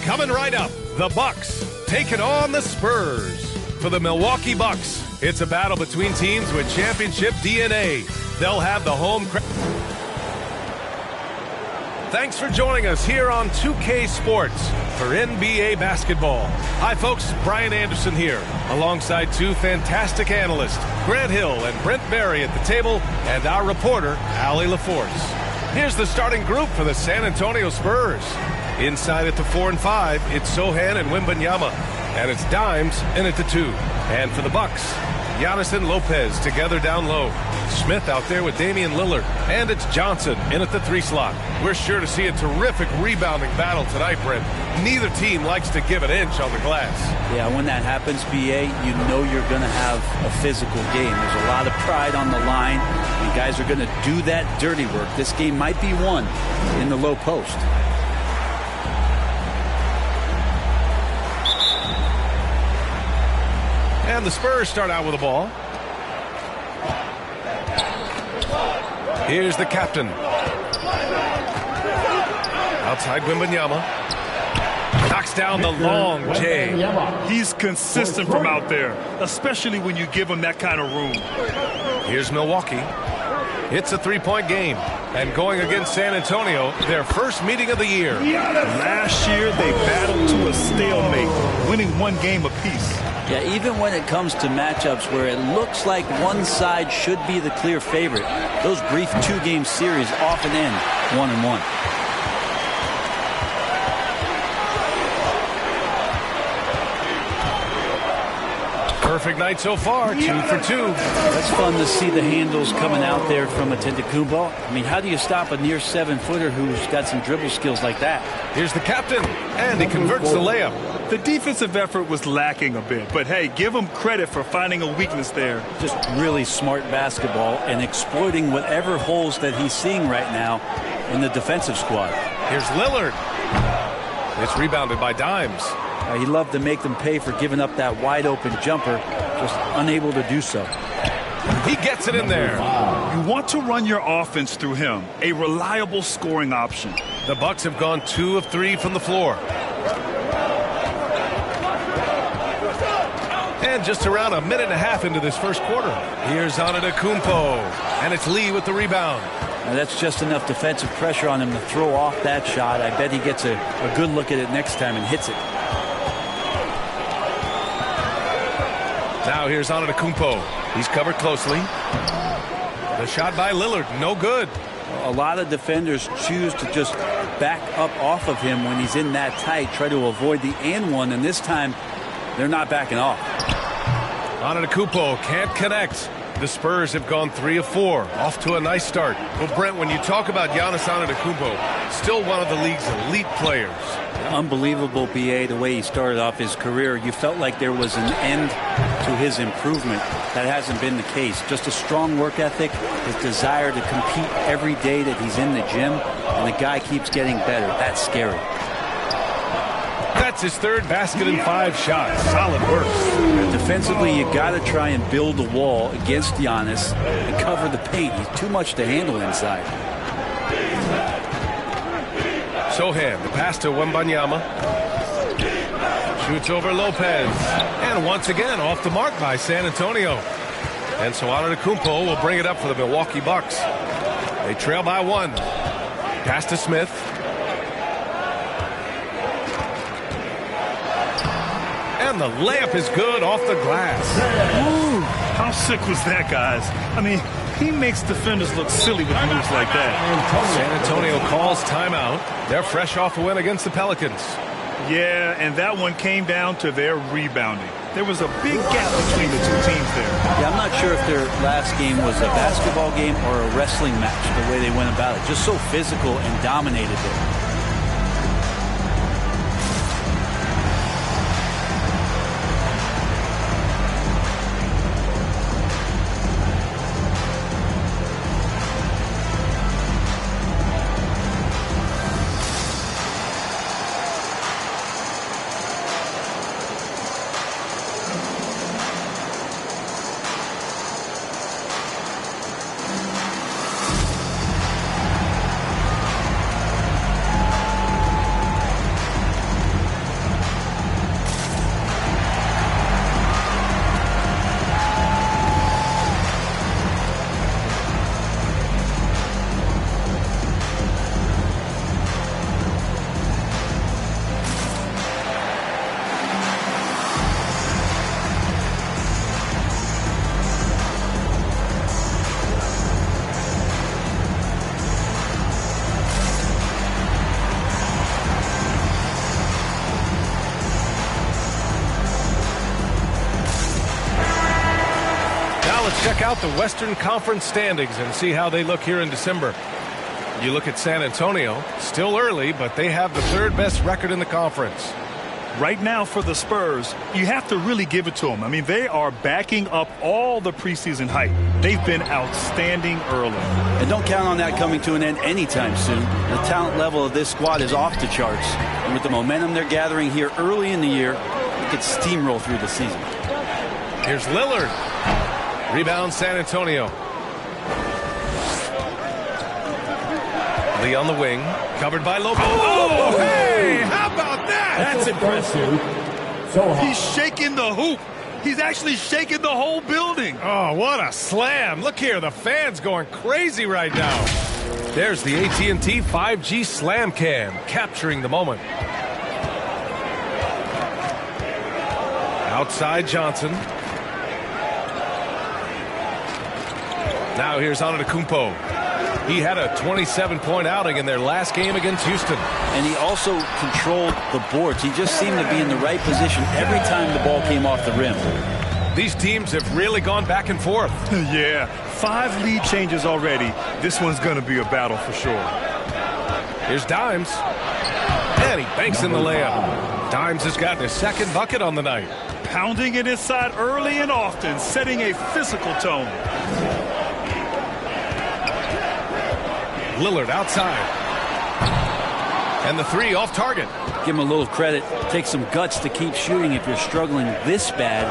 Coming right up, the Bucks taking on the Spurs. For the Milwaukee Bucks, it's a battle between teams with championship DNA. They'll have the home crowd. Thanks for joining us here on 2K Sports for NBA basketball. Hi folks, Brian Anderson here, alongside two fantastic analysts, Grant Hill and Brent Barry at the table, and our reporter, Allie LaForce. Here's the starting group for the San Antonio Spurs. Inside at the 4 and 5, it's Sochan and Wembanyama, and it's Dimes in at the 2. And for the Bucks, Giannis and Lopez together down low. Smith out there with Damian Lillard, and it's Johnson in at the 3 slot. We're sure to see a terrific rebounding battle tonight, Brent. Neither team likes to give an inch on the glass. Yeah, when that happens, BA, you know you're going to have a physical game. There's a lot of pride on the line, and guys are going to do that dirty work. This game might be won in the low post. And the Spurs start out with the ball. Here's the captain. Outside Wembanyama. Knocks down the long J. He's consistent from out there, especially when you give him that kind of room. Here's Milwaukee. It's a 3-point game. And going against San Antonio, their first meeting of the year. Last year, they battled to a stalemate, winning 1 game apiece. Yeah, even when it comes to matchups where it looks like one side should be the clear favorite, those brief 2-game series often end 1-1. Perfect night so far, 2 for 2. That's fun to see the handles coming out there from Antetokounmpo. I mean, how do you stop a near 7-footer who's got some dribble skills like that? Here's the captain, and he converts the layup. The defensive effort was lacking a bit, but hey, give him credit for finding a weakness there. Just really smart basketball and exploiting whatever holes that he's seeing right now in the defensive squad. Here's Lillard. It's rebounded by Dimes. He loved to make them pay for giving up that wide-open jumper, just unable to do so. He gets it in there. You want to run your offense through him, a reliable scoring option. The Bucks have gone 2 of 3 from the floor. And just around a minute and a half into this first quarter. Here's Antetokounmpo, and it's Lee with the rebound. Now that's just enough defensive pressure on him to throw off that shot. I bet he gets a good look at it next time and hits it. Now here's Antetokounmpo. He's covered closely. The shot by Lillard, no good. A lot of defenders choose to just back up off of him when he's in that tight, try to avoid the and one, and this time they're not backing off. Antetokounmpo can't connect. The Spurs have gone 3 of 4, off to a nice start. Well, Brent, when you talk about Giannis Antetokounmpo, still one of the league's elite players. Unbelievable, BA, the way he started off his career. You felt like there was an end to his improvement. That hasn't been the case. Just a strong work ethic, his desire to compete every day that he's in the gym, and the guy keeps getting better. That's scary. That's his 3rd basket in 5 shots. Solid work. Defensively, you got to try and build a wall against Giannis and cover the paint. He's too much to handle inside. Sochan, the pass to Wembanyama. Shoots over Lopez. And once again, off the mark by San Antonio. And so Antetokounmpo will bring it up for the Milwaukee Bucks. They trail by 1. Pass to Smith. And the layup is good off the glass. Ooh, how sick was that, guys? I mean, he makes defenders look silly with moves like that. San Antonio calls timeout. They're fresh off a win against the Pelicans. Yeah, and that one came down to their rebounding. There was a big gap between the two teams there. Yeah, I'm not sure if their last game was a basketball game or a wrestling match, the way they went about it. Just so physical and dominated there. check out the Western Conference standings and see how they look here in December. You look at San Antonio, still early, but they have the third best record in the conference. Right now for the Spurs, you have to really give it to them. I mean, they are backing up all the preseason hype. They've been outstanding early. And don't count on that coming to an end anytime soon. The talent level of this squad is off the charts. And with the momentum they're gathering here early in the year, it could steamroll through the season. Here's Lillard. Rebound San Antonio. Lee on the wing. Covered by Lopez. Oh, hey! How about that? That's impressive. He's shaking the hoop. He's actually shaking the whole building. Oh, what a slam. Look here. The fans going crazy right now. There's the AT&T 5G Slam Cam, capturing the moment. Outside Johnson. Now here's Antetokounmpo. He had a 27-point outing in their last game against Houston. And he also controlled the boards. He just seemed to be in the right position every time the ball came off the rim. These teams have really gone back and forth. Yeah, 5 lead changes already. This one's going to be a battle for sure. Here's Dimes. And he banks in the layup. Dimes has gotten his second bucket on the night. Pounding it inside early and often, setting a physical tone. Lillard outside. And the three off target. Give him a little credit. Take some guts to keep shooting if you're struggling this bad.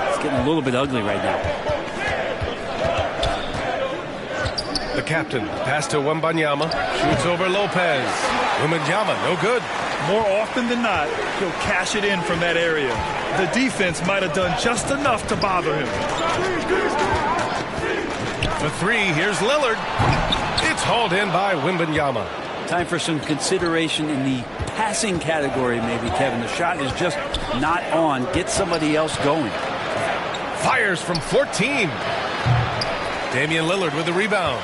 It's getting a little bit ugly right now. The captain, pass to Wembanyama. Shoots over Lopez. Wembanyama, no good. More often than not, he'll cash it in from that area. The defense might have done just enough to bother him. The three, here's Lillard. It's hauled in by Wembanyama. Time for some consideration in the passing category, maybe, Kevin. The shot is just not on. Get somebody else going. Fires from 14. Damian Lillard with the rebound.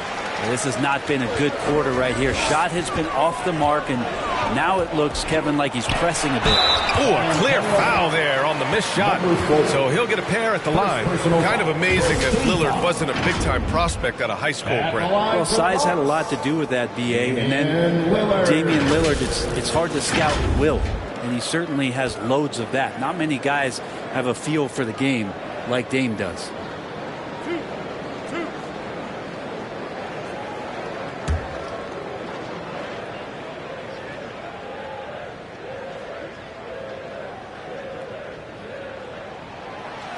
This has not been a good quarter right here. Shot has been off the mark, and now it looks, Kevin, like he's pressing a bit. Oh, a clear foul there on the missed shot. So he'll get a pair at the line. Kind of amazing that Lillard wasn't a big-time prospect out of high school, Brent. Well, size had a lot to do with that, B.A. And then Damian Lillard, it's hard to scout will. And he certainly has loads of that. Not many guys have a feel for the game like Dame does.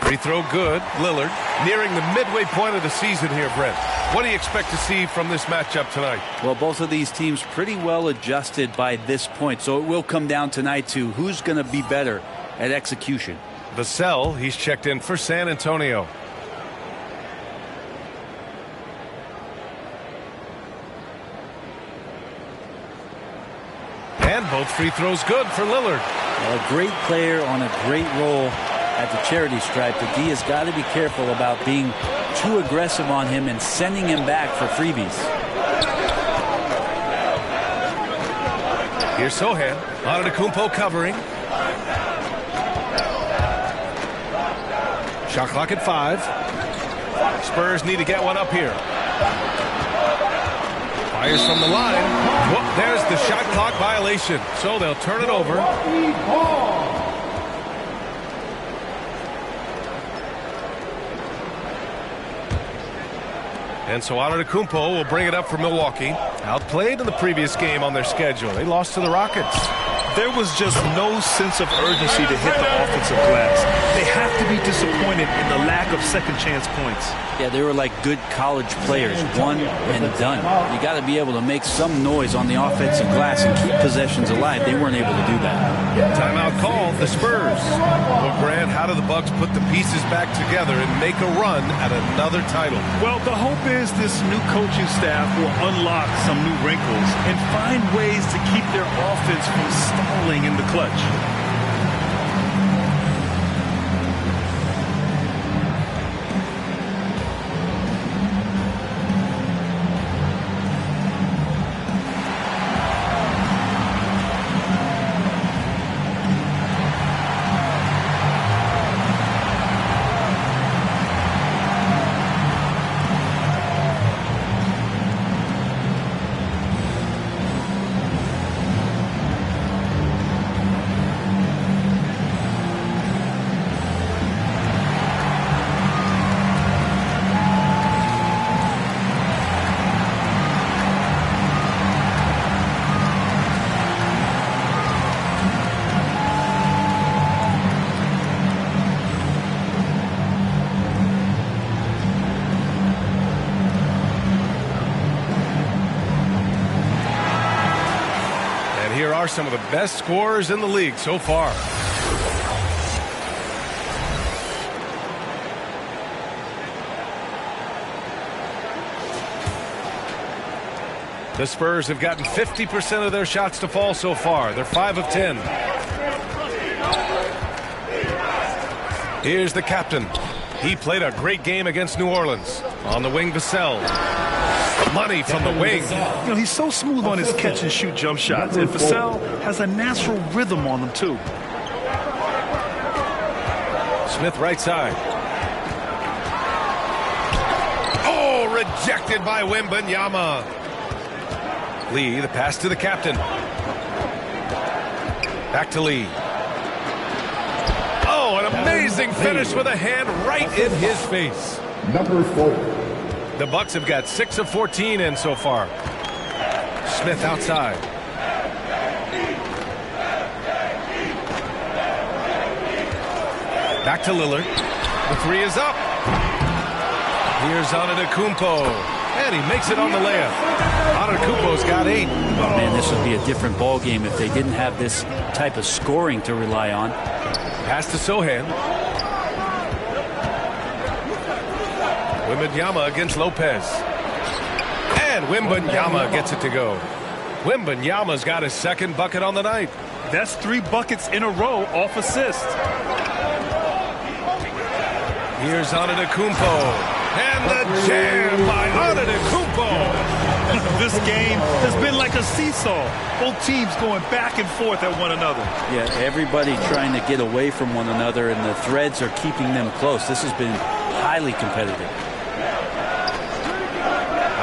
Free throw good. Lillard nearing the midway point of the season here, Brent. What do you expect to see from this matchup tonight? Well, both of these teams pretty well adjusted by this point, so it will come down tonight to who's going to be better at execution. Vassell, he's checked in for San Antonio. And both free throws good for Lillard. A great player on a great role at the charity stripe. The D has got to be careful about being too aggressive on him and sending him back for freebies. Here's Sohan. Antetokounmpo covering. Shot clock at 5. Spurs need to get one up here. Fires from the line. Whoop, there's the shot clock violation. So they'll turn it over. And so Antetokounmpo will bring it up for Milwaukee. Outplayed in the previous game on their schedule. They lost to the Rockets. There was just no sense of urgency to hit the offensive glass. They have to be disappointed in the lack of second chance points. Yeah, they were like good college players, one and done. You got to be able to make some noise on the offensive glass and keep possessions alive. They weren't able to do that. Timeout called, the Spurs. Well, Grant, how do the Bucks put the pieces back together and make a run at another title? Well, the hope is this new coaching staff will unlock some new wrinkles and find ways to keep their offense from stalling in the clutch. some of the best scorers in the league so far. The Spurs have gotten 50% of their shots to fall so far. They're 5 of 10. Here's the captain. He played a great game against New Orleans. On the wing, Vassell. Money from the wing. You know, he's so smooth on his catch-and-shoot jump shots, and Vassell has a natural rhythm on them, too. Smith right side. Oh, rejected by Wembanyama. Lee, the pass to the captain. Back to Lee. Oh, an amazing finish with a hand right in his face. Number 4. The Bucks have got 6 of 14 in so far. Smith outside. Back to Lillard. The three is up. Here's Antetokounmpo. And he makes it on the layup. Antetokounmpo's got 8. Oh, man, this would be a different ball game if they didn't have this type of scoring to rely on. Pass to Sohan. Wembanyama against Lopez. And Wembanyama gets it to go. Wembanyama's got his second bucket on the night. That's 3 buckets in a row off assist. Here's Antetokounmpo. And the jam by Antetokounmpo. This game has been like a seesaw. Both teams going back and forth at one another. Yeah, everybody trying to get away from one another, and the threads are keeping them close. This has been highly competitive.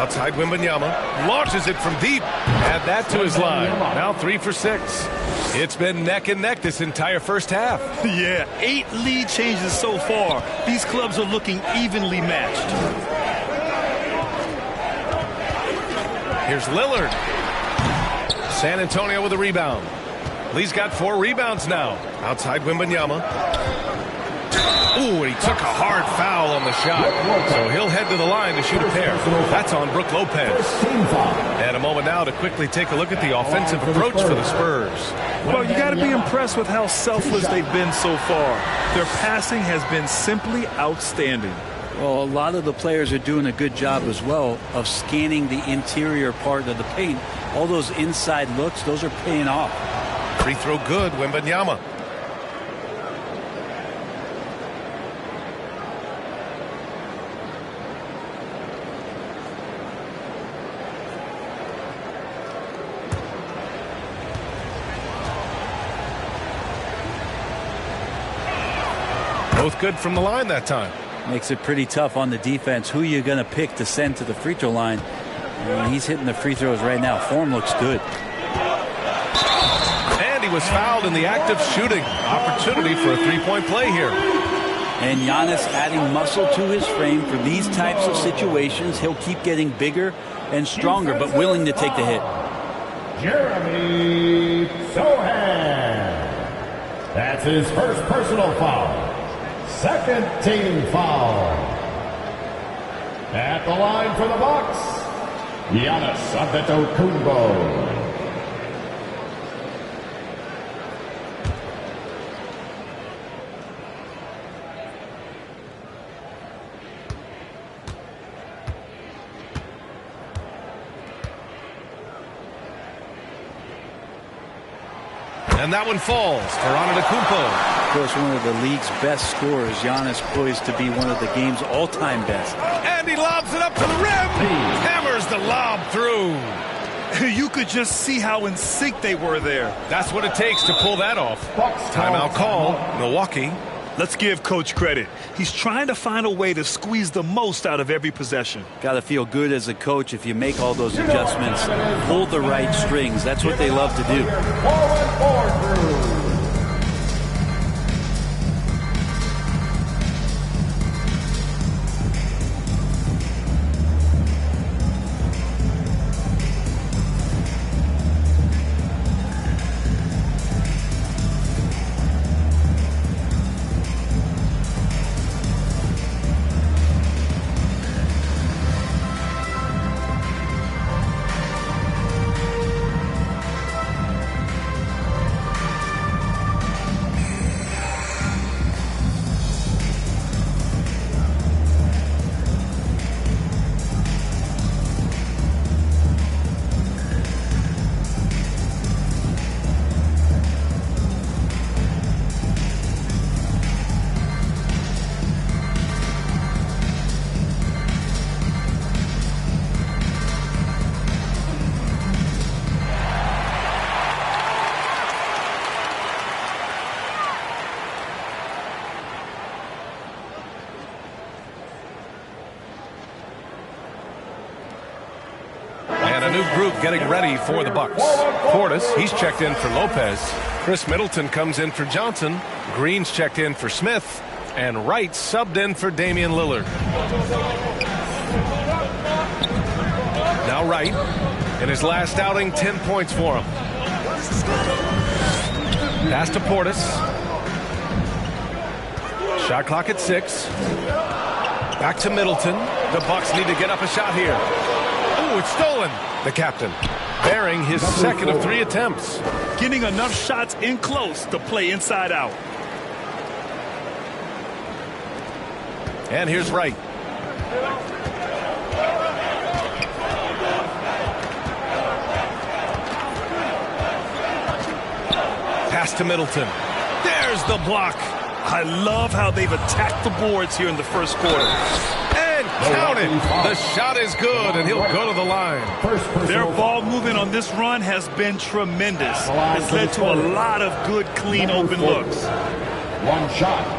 Outside Wembanyama. Launches it from deep. Add that to his line. Now 3 for 6. It's been neck and neck this entire first half. Yeah, 8 lead changes so far. These clubs are looking evenly matched. Here's Lillard. San Antonio with a rebound. Lee's got 4 rebounds now. Outside Wembanyama. Ooh, and he took a hard foul on the shot. So he'll head to the line to shoot a pair. That's on Brook Lopez. And a moment now to quickly take a look at the offensive approach for the Spurs. Well, you got to be impressed with how selfless they've been so far. Their passing has been simply outstanding. Well, a lot of the players are doing a good job as well of scanning the interior part of the paint. All those inside looks, those are paying off. Free throw good, Wembanyama. Both good from the line that time. Makes it pretty tough on the defense. Who you going to pick to send to the free throw line? And he's hitting the free throws right now. Form looks good. And he was fouled in the act of shooting. Opportunity for a three-point play here. And Giannis adding muscle to his frame for these types of situations. He'll keep getting bigger and stronger, but willing to take the hit. Jeremy Sohan. That's his first personal foul. Second team foul. At the line for the Bucks, Giannis Antetokounmpo. And that one falls for Antetokounmpo. Of course, one of the league's best scorers. Giannis poised to be one of the game's all-time best. And he lobs it up to the rim. Hammers the lob through. You could just see how in sync they were there. That's what it takes to pull that off. Timeout call, Milwaukee. Let's give Coach credit. He's trying to find a way to squeeze the most out of every possession. Got to feel good as a coach if you make all those adjustments. Pull the right strings. That's what they love to do. a new group getting ready for the Bucks. Portis, he's checked in for Lopez. Chris Middleton comes in for Johnson. Green's checked in for Smith. And Wright subbed in for Damian Lillard. Now Wright, in his last outing, 10 points for him. Pass to Portis. Shot clock at 6. Back to Middleton. The Bucks need to get up a shot here. Ooh, it's stolen. The captain bearing his second of 3 attempts. Getting enough shots in close to play inside out. And here's Wright. Pass to Middleton. There's the block. I love how they've attacked the boards here in the first quarter. And counted. The shot is good, and he'll go to the line. Their ball movement on this run has been tremendous. It's led to a lot of good, clean, open looks. One shot.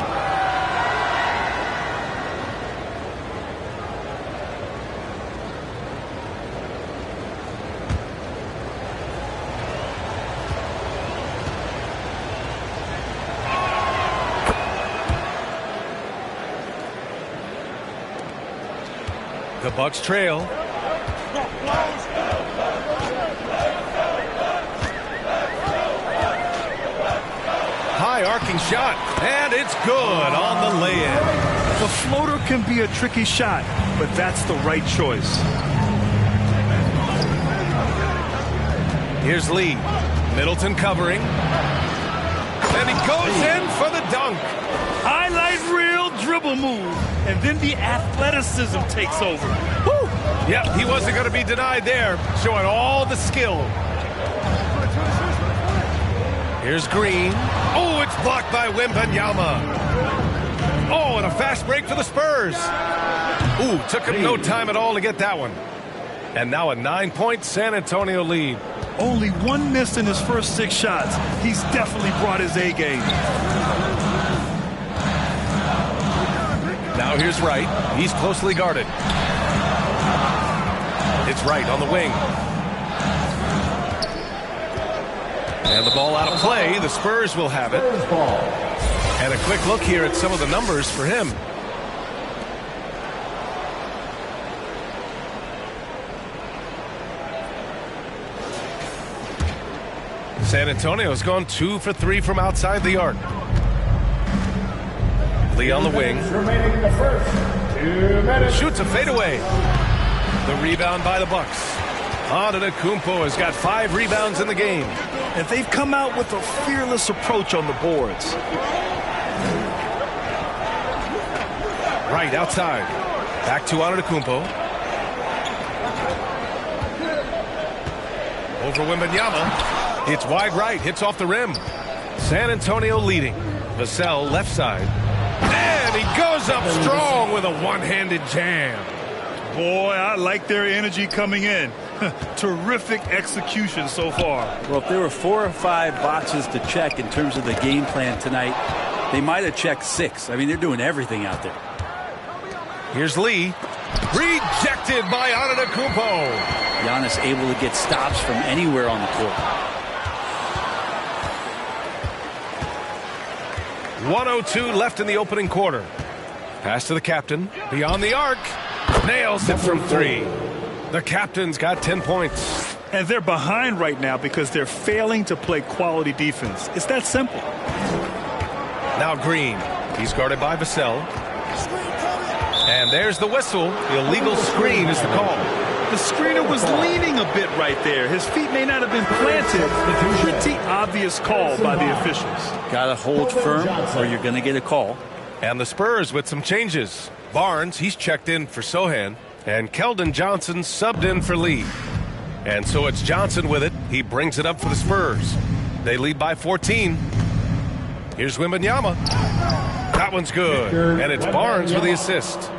The Bucks trail. High arcing shot, and it's good on the lay-in. The floater can be a tricky shot, but that's the right choice. Here's Lee. Middleton covering. And he goes in for the dunk. Highlight reel dribble move, and then the athleticism takes over. Woo! Yep, he wasn't going to be denied there, showing all the skill. Here's Green. Oh, it's blocked by Wembanyama. Oh, and a fast break for the Spurs. Ooh, took him no time at all to get that one. And now a 9-point San Antonio lead. Only one miss in his first 6 shots. He's definitely brought his A game. Now here's Wright. He's closely guarded. It's Wright on the wing. And the ball out of play. The Spurs will have it. And a quick look here at some of the numbers for him. San Antonio's gone 2 for 3 from outside the arc. Lee on the wing. Remaining in the first. 2 minutes. Shoots a fadeaway. The rebound by the Bucks. Antetokounmpo has got 5 rebounds in the game. And they've come out with a fearless approach on the boards. Right outside. Back to Antetokounmpo. Over Wembanyama. It's wide right. Hits off the rim. San Antonio leading. Vassell left side. And he goes up strong with a one-handed jam. Boy, I like their energy coming in. Terrific execution so far. Well, if there were 4 or 5 boxes to check in terms of the game plan tonight, they might have checked 6. I mean, they're doing everything out there. Here's Lee. Rejected by Antetokounmpo. Giannis able to get stops from anywhere on the court. 1:02 left in the opening quarter. Pass to the captain. Beyond the arc. Nails it from 3. The captain's got 10 points. And they're behind right now because they're failing to play quality defense. It's that simple. Now Green. He's guarded by Vassell. And there's the whistle. The illegal screen is the call. The screener was leaning a bit right there. His feet may not have been planted. Pretty obvious call by the officials. Got to hold firm or you're going to get a call. And the Spurs with some changes. Barnes, he's checked in for Sohan. And Keldon Johnson subbed in for Lee. And so it's Johnson with it. He brings it up for the Spurs. They lead by 14. Here's Wembanyama. That one's good. And it's Barnes for the assist.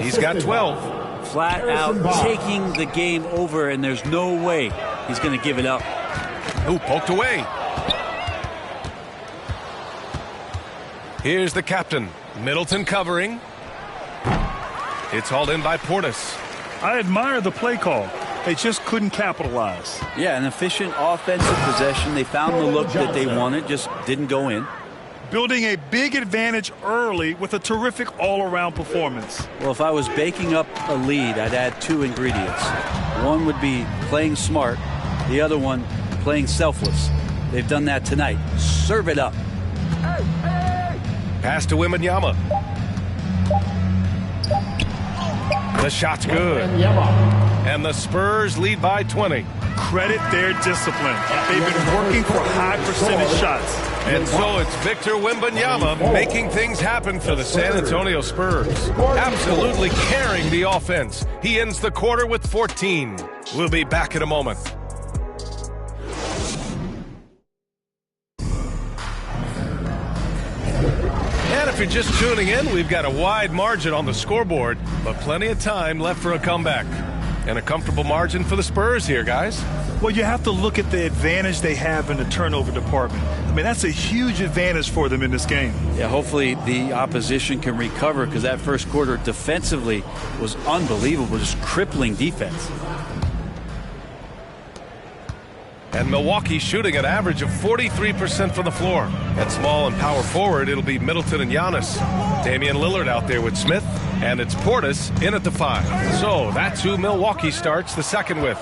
He's got 12. Flat out taking the game over, and there's no way he's going to give it up. Ooh, poked away. Here's the captain. Middleton covering. It's hauled in by Portis. I admire the play call. They just couldn't capitalize. Yeah, an efficient offensive possession. They found the look that they wanted, just didn't go in. Building a big advantage early with a terrific all-around performance. Well, if I was baking up a lead, I'd add 2 ingredients. One would be playing smart. The other one, playing selfless. They've done that tonight. Serve it up. Pass to Wembanyama. The shot's good. And the Spurs lead by 20. Credit their discipline. They've been working for high percentage shots. And so it's Victor Wembanyama making things happen for the San Antonio Spurs. Absolutely carrying the offense. He ends the quarter with 14. We'll be back in a moment. And if you're just tuning in, we've got a wide margin on the scoreboard, but plenty of time left for a comeback. And a comfortable margin for the Spurs here, guys. Well, you have to look at the advantage they have in the turnover department. I mean, that's a huge advantage for them in this game. Yeah, hopefully the opposition can recover, because that first quarter defensively was unbelievable, just crippling defense. And Milwaukee shooting an average of 43% from the floor. At small and power forward, it'll be Middleton and Giannis. Damian Lillard out there with Smith. And it's Portis in at the 5. So that's who Milwaukee starts the second with.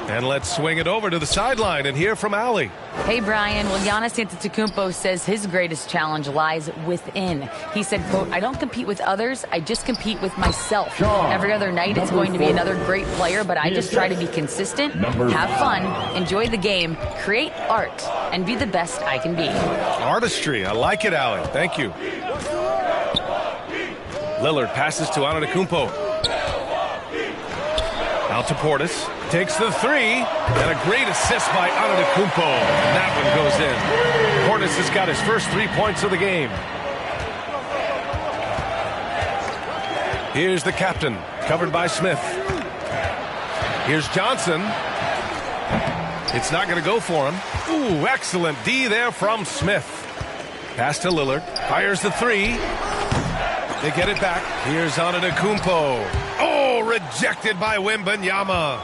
And let's swing it over to the sideline and hear from Allie. Hey, Brian. Well, Giannis Antetokounmpo says his greatest challenge lies within. He said, quote, "I don't compete with others. I just compete with myself. Every other night it's going to be another great player, but I just try to be consistent, have fun, enjoy the game, create art, and be the best I can be." Artistry. I like it, Allie. Thank you. Lillard passes to Antetokounmpo. Out to Portis. Takes the 3. And a great assist by Antetokounmpo. And that one goes in. Portis has got his first 3 points of the game. Here's the captain, covered by Smith. Here's Johnson. It's not going to go for him. Ooh, excellent D there from Smith. Pass to Lillard. Fires the 3. They get it back. Here's Antetokounmpo. Oh, rejected by Wembanyama.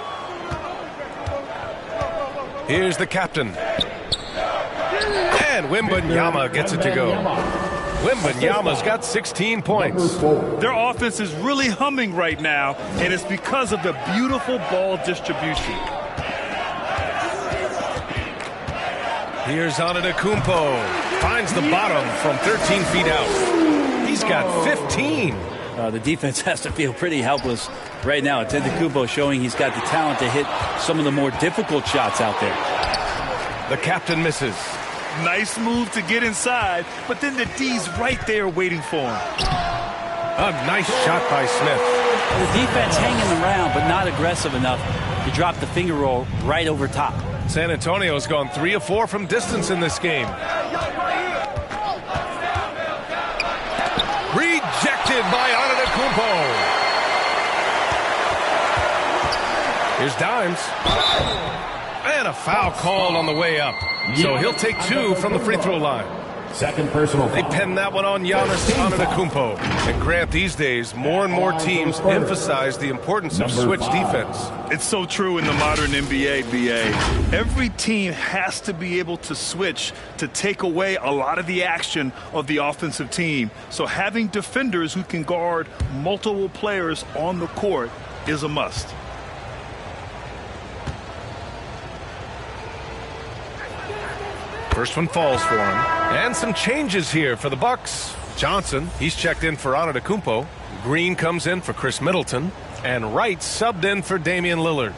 Here's the captain. And Wembanyama gets it to go. Wembanyama's got 16 points. Their offense is really humming right now, and it's because of the beautiful ball distribution. Here's Antetokounmpo. Finds the bottom from 13 feet out. He's got 15. The defense has to feel pretty helpless right now. Antetokounmpo showing he's got the talent to hit some of the more difficult shots out there. The captain misses. Nice move to get inside, but then the D's right there waiting for him. A nice shot by Smith. The defense hanging around, but not aggressive enough to drop the finger roll right over top. San Antonio's gone 3 of 4 from distance in this game. Rejected by Antetokounmpo. Here's Dimes. And a foul called on the way up. So he'll take 2 from the free throw line. Second personal They foul. pin that one on Giannis Antetokounmpo. And Grant, these days, more and more teams emphasize the importance of switch defense. It's so true in the modern NBA, BA. Every team has to be able to switch to take away a lot of the action of the offensive team. So having defenders who can guard multiple players on the court is a must. First one falls for him. And some changes here for the Bucks. Johnson, he's checked in for Antetokounmpo. Green comes in for Chris Middleton. And Wright subbed in for Damian Lillard.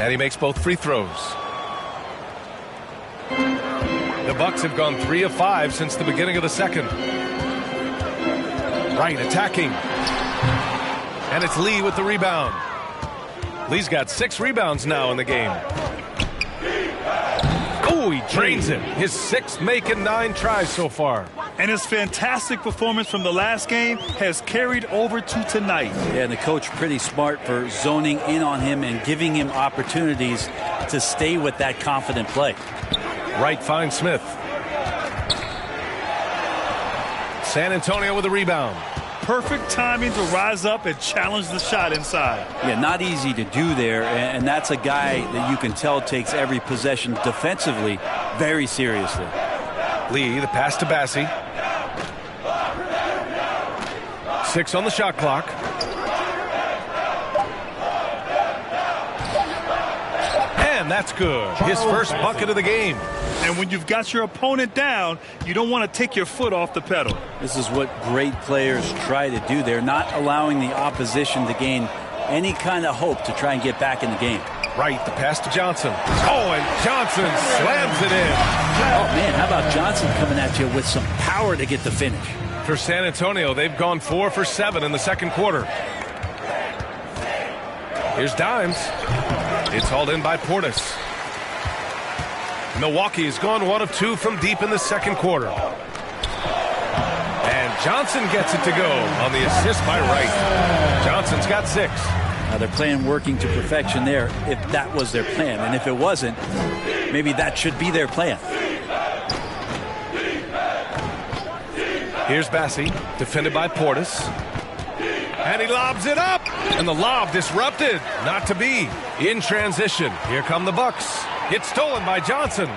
And he makes both free throws. The Bucks have gone 3 of 5 since the beginning of the second. Wright attacking. And it's Lee with the rebound. Lee's got 6 rebounds now in the game. Oh, he drains it. His 6th make in 9 tries so far. And his fantastic performance from the last game has carried over to tonight. Yeah, and the coach pretty smart for zoning in on him and giving him opportunities to stay with that confident play. Wright finds Smith. San Antonio with a rebound. Perfect timing to rise up and challenge the shot inside. Yeah, not easy to do there, and that's a guy that you can tell takes every possession defensively very seriously. Lee, the pass to Bassey. 6 on the shot clock. And that's good. His first bucket of the game. And when you've got your opponent down, you don't want to take your foot off the pedal. This is what great players try to do. They're not allowing the opposition to gain any kind of hope to try and get back in the game. Right, the pass to Johnson. Oh, and Johnson slams it in. Oh, man, how about Johnson coming at you with some power to get the finish? For San Antonio, they've gone 4 for 7 in the second quarter. Here's Dimes. It's hauled in by Portis. Milwaukee has gone 1 of 2 from deep in the second quarter. And Johnson gets it to go on the assist by Wright. Johnson's got 6. Now they're playing working to perfection there if that was their plan. And if it wasn't, maybe that should be their plan. Here's Bassey, defended by Portis. And he lobs it up. And the lob disrupted. Not to be. In transition. Here come the Bucks. It's stolen by Johnson.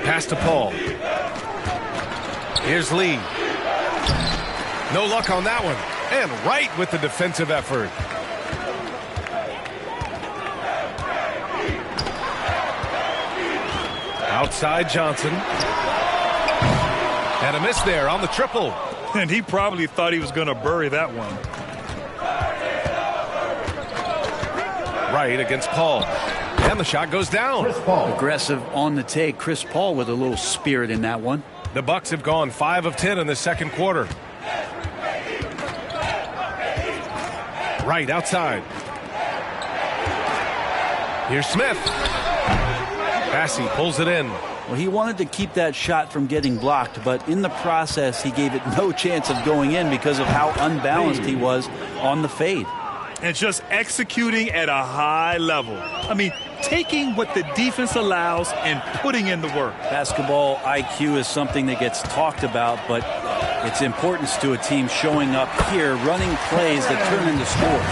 Pass to Paul. Here's Lee. No luck on that one. And Wright with the defensive effort. Outside Johnson. And a miss there on the triple. And he probably thought he was going to bury that one. Wright against Paul. And the shot goes down. Aggressive on the take. Chris Paul with a little spirit in that one. The Bucks have gone 5 of 10 in the second quarter. Wright outside. Here's Smith. Bassey pulls it in. Well, he wanted to keep that shot from getting blocked, but in the process, he gave it no chance of going in because of how unbalanced he was on the fade. And just executing at a high level. I mean, taking what the defense allows and putting in the work. Basketball IQ is something that gets talked about, but its importance to a team showing up here, running plays that turn into scores.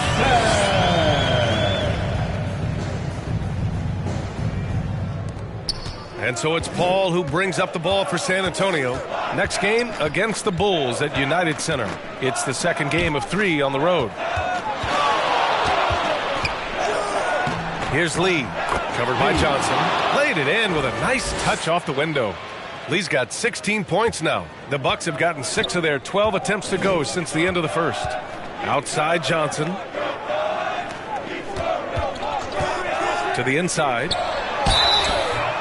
And so it's Paul who brings up the ball for San Antonio. Next game against the Bulls at United Center. It's the second game of 3 on the road. Here's Lee, covered by Johnson. Laid it in with a nice touch off the window. Lee's got 16 points now. The Bucks have gotten 6 of their 12 attempts to go since the end of the first. Outside Johnson. To the inside.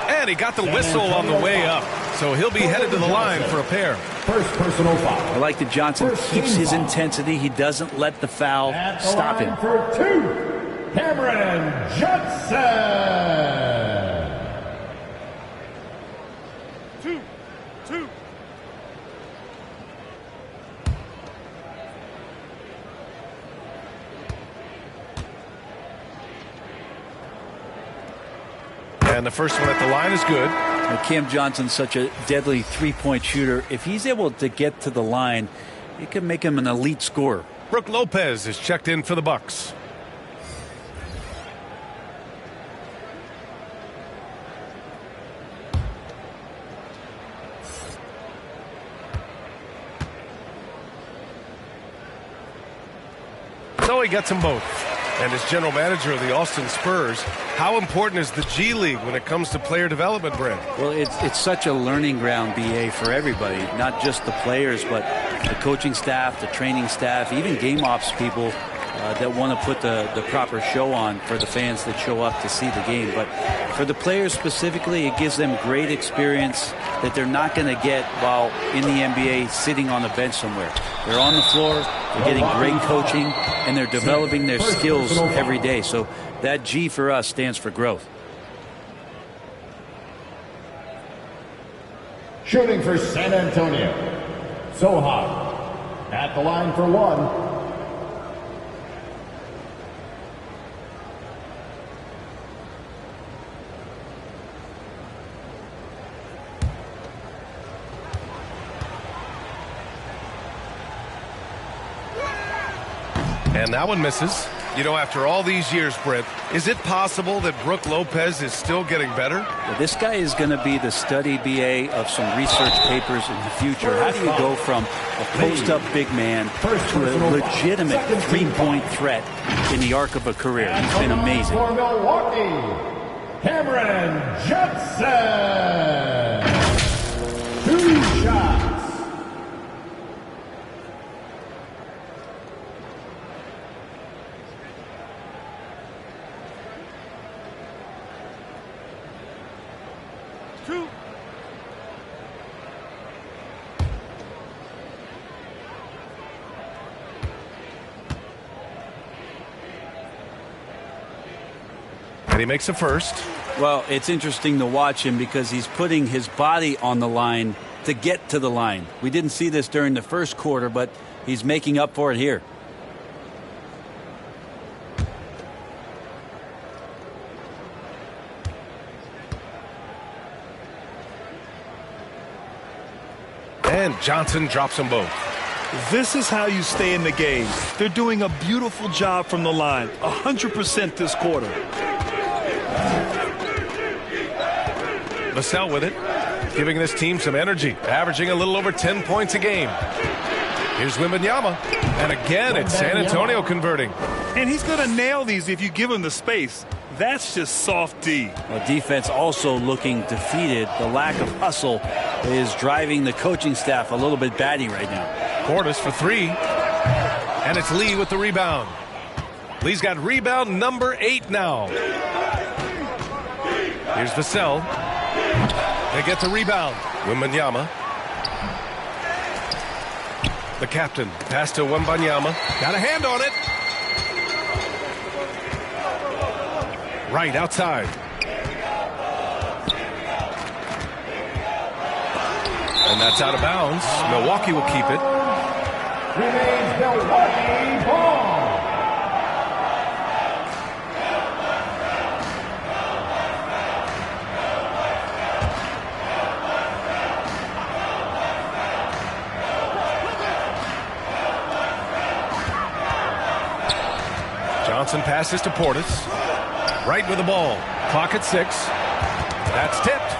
And he got the whistle on the way up. So he'll be headed to the line for a pair. First personal foul. I like that Johnson keeps his intensity. He doesn't let the foul stop him. For 2. Cameron Johnson. 2. And the first one at the line is good. Cam Johnson's such a deadly three-point shooter. If he's able to get to the line, it could make him an elite scorer. Brook Lopez is checked in for the Bucks. So he gets them both. And as general manager of the Austin Spurs, how important is the G League when it comes to player development, Brent? Well, it's such a learning ground, BA, for everybody, not just the players, but the coaching staff, the training staff, even game ops people that want to put the proper show on for the fans that show up to see the game. But for the players specifically, it gives them great experience that they're not going to get while in the NBA sitting on a bench somewhere. They're on the floor, they're getting great coaching, and they're developing their skills every day. So that G for us stands for growth. Shooting for San Antonio, Sochan. At the line for one. And that one misses. You know, after all these years, Brent, is it possible that Brook Lopez is still getting better? Well, this guy is going to be the study BA of some research papers in the future. How do you go from a post-up big man to a legitimate three-point threat in the arc of a career? He's been amazing. For Milwaukee, Cameron Johnson. 2 shots. And he makes a first. Well, it's interesting to watch him because he's putting his body on the line to get to the line. We didn't see this during the first quarter, but he's making up for it here. And Johnson drops them both. This is how you stay in the game. They're doing a beautiful job from the line. 100% this quarter. Vassell with it, giving this team some energy, averaging a little over 10 points a game. Here's Wembanyama, and again it's San Antonio converting. And he's going to nail these if you give him the space. That's just soft D. Well, defense also looking defeated. The lack of hustle is driving the coaching staff a little bit batty right now. Portis for 3, and it's Lee with the rebound. Lee's got rebound number 8 now. Here's Vassell. They get the rebound. Wembanyama. The captain. Pass to Wembanyama. Got a hand on it. Right outside. And that's out of bounds. Milwaukee will keep it. Remains Milwaukee ball. Johnson passes to Portis. Right with the ball. Clock at 6. That's tipped.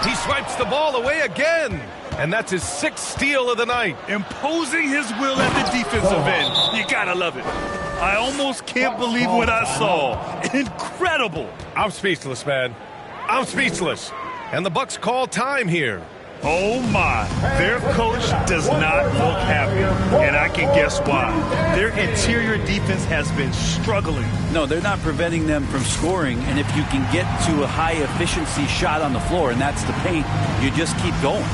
He swipes the ball away again. And that's his 6th steal of the night. Imposing his will at the defensive end. You gotta love it. I almost can't believe what I saw. Incredible. I'm speechless, man. I'm speechless. And the Bucks call time here. Oh my, their coach does not look happy, and I can guess why. Their interior defense has been struggling. No, they're not preventing them from scoring, and if you can get to a high efficiency shot on the floor, and that's the paint, you just keep going.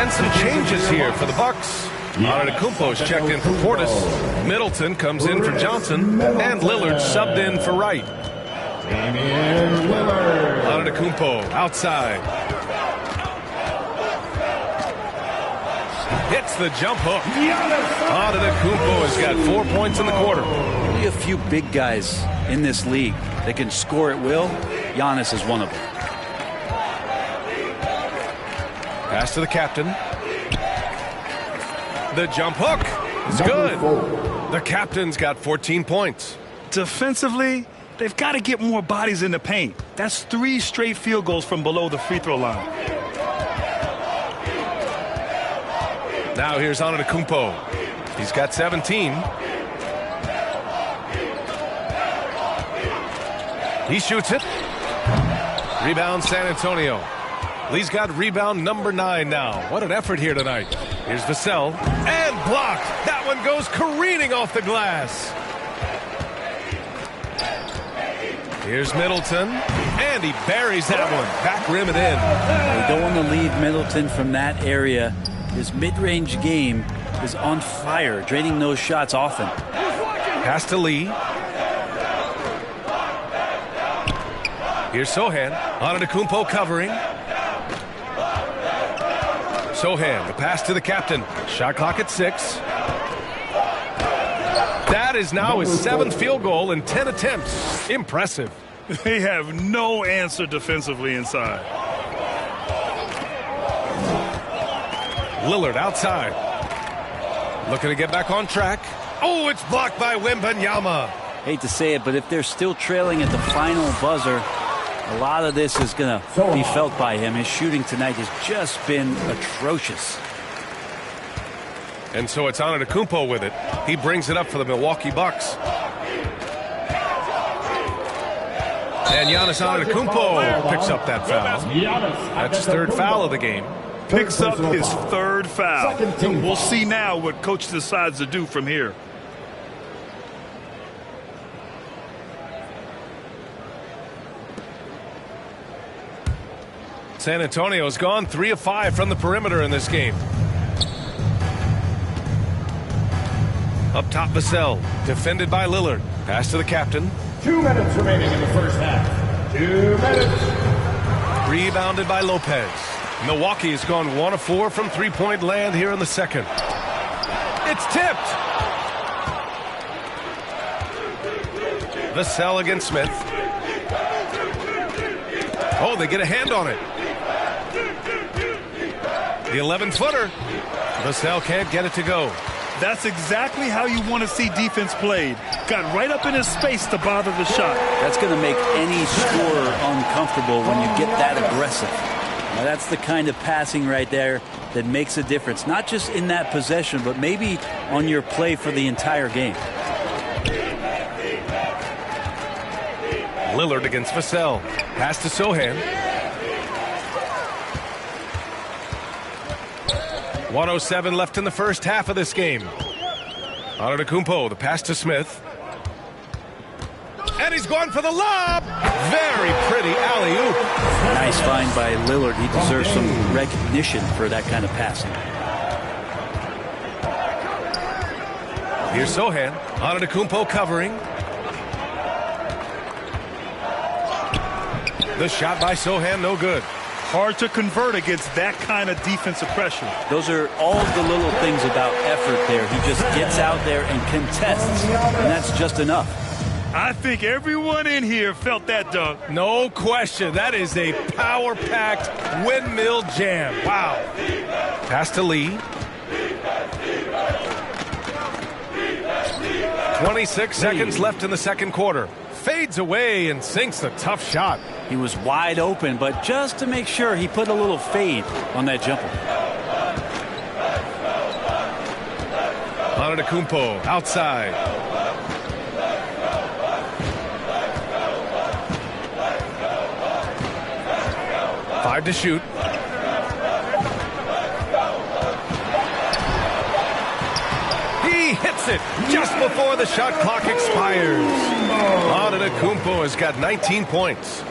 Some changes here for the Bucks. Antetokounmpo's checked in for Portis. Middleton comes in for Johnson, and Lillard subbed in for Wright. Damian Lillard. Antetokounmpo outside. Hits the jump hook. Antetokounmpo has got 4 points in the quarter. Only a few big guys in this league that can score at will. Giannis is one of them. Pass to the captain. The jump hook is good. The captain's got 14 points. Defensively, they've got to get more bodies in the paint. That's 3 straight field goals from below the free throw line. Now here's Antetokounmpo. He's got 17. He shoots it. Rebound San Antonio. Lee's got rebound number 9 now. What an effort here tonight. Here's Vassell. And blocked. That one goes careening off the glass. Here's Middleton. And he buries that one. Back rim and in. We don't want to leave Middleton from that area. His mid-range game is on fire, draining those shots often. Pass to Lee. Here's Sohan. Antetokounmpo covering. Sohan, the pass to the captain. Shot clock at 6. That is now his 7th field goal in 10 attempts. Impressive. They have no answer defensively inside. Lillard outside. Looking to get back on track. Oh, it's blocked by Wembanyama. Hate to say it, but if they're still trailing at the final buzzer, a lot of this is going to be felt by him. His shooting tonight has just been atrocious. And so it's Antetokounmpo with it. He brings it up for the Milwaukee Bucks. And Giannis Antetokounmpo picks up that foul. That's his 3rd foul of the game. Picks up his 3rd foul. We'll see now what coach decides to do from here. San Antonio's gone 3 of 5 from the perimeter in this game. Up top, Vassell, defended by Lillard. Pass to the captain. 2 minutes remaining in the first half. 2 minutes. Rebounded by Lopez. Milwaukee has gone 1 of 4 from three-point land here in the second. It's tipped. Vassell against Smith. Oh, they get a hand on it. The 11-footer. Vassell can't get it to go. That's exactly how you want to see defense played. Got right up in his space to bother the shot. That's going to make any scorer uncomfortable when you get that aggressive. Now, that's the kind of passing right there that makes a difference, not just in that possession, but maybe on your play for the entire game. Lillard against Vassell. Pass to Sohan. 1:07 left in the first half of this game. Antetokounmpo, the pass to Smith. And he's going for the lob. Very pretty alley-oop. Nice find by Lillard. He deserves some recognition for that kind of passing. Here's Sohan. Antetokounmpo covering. The shot by Sohan, no good. Hard to convert against that kind of defensive pressure. Those are all the little things about effort there. He just gets out there and contests, and that's just enough. I think everyone in here felt that dunk. No question. That is a power-packed windmill jam. Wow. Pass to Lee. 26 seconds left in the second quarter. Fades away and sinks a tough shot. He was wide open, but just to make sure, he put a little fade on that jumper. Antetokounmpo outside. Five to shoot. He hits it just before the shot clock expires. Antetokounmpo has got 19 points.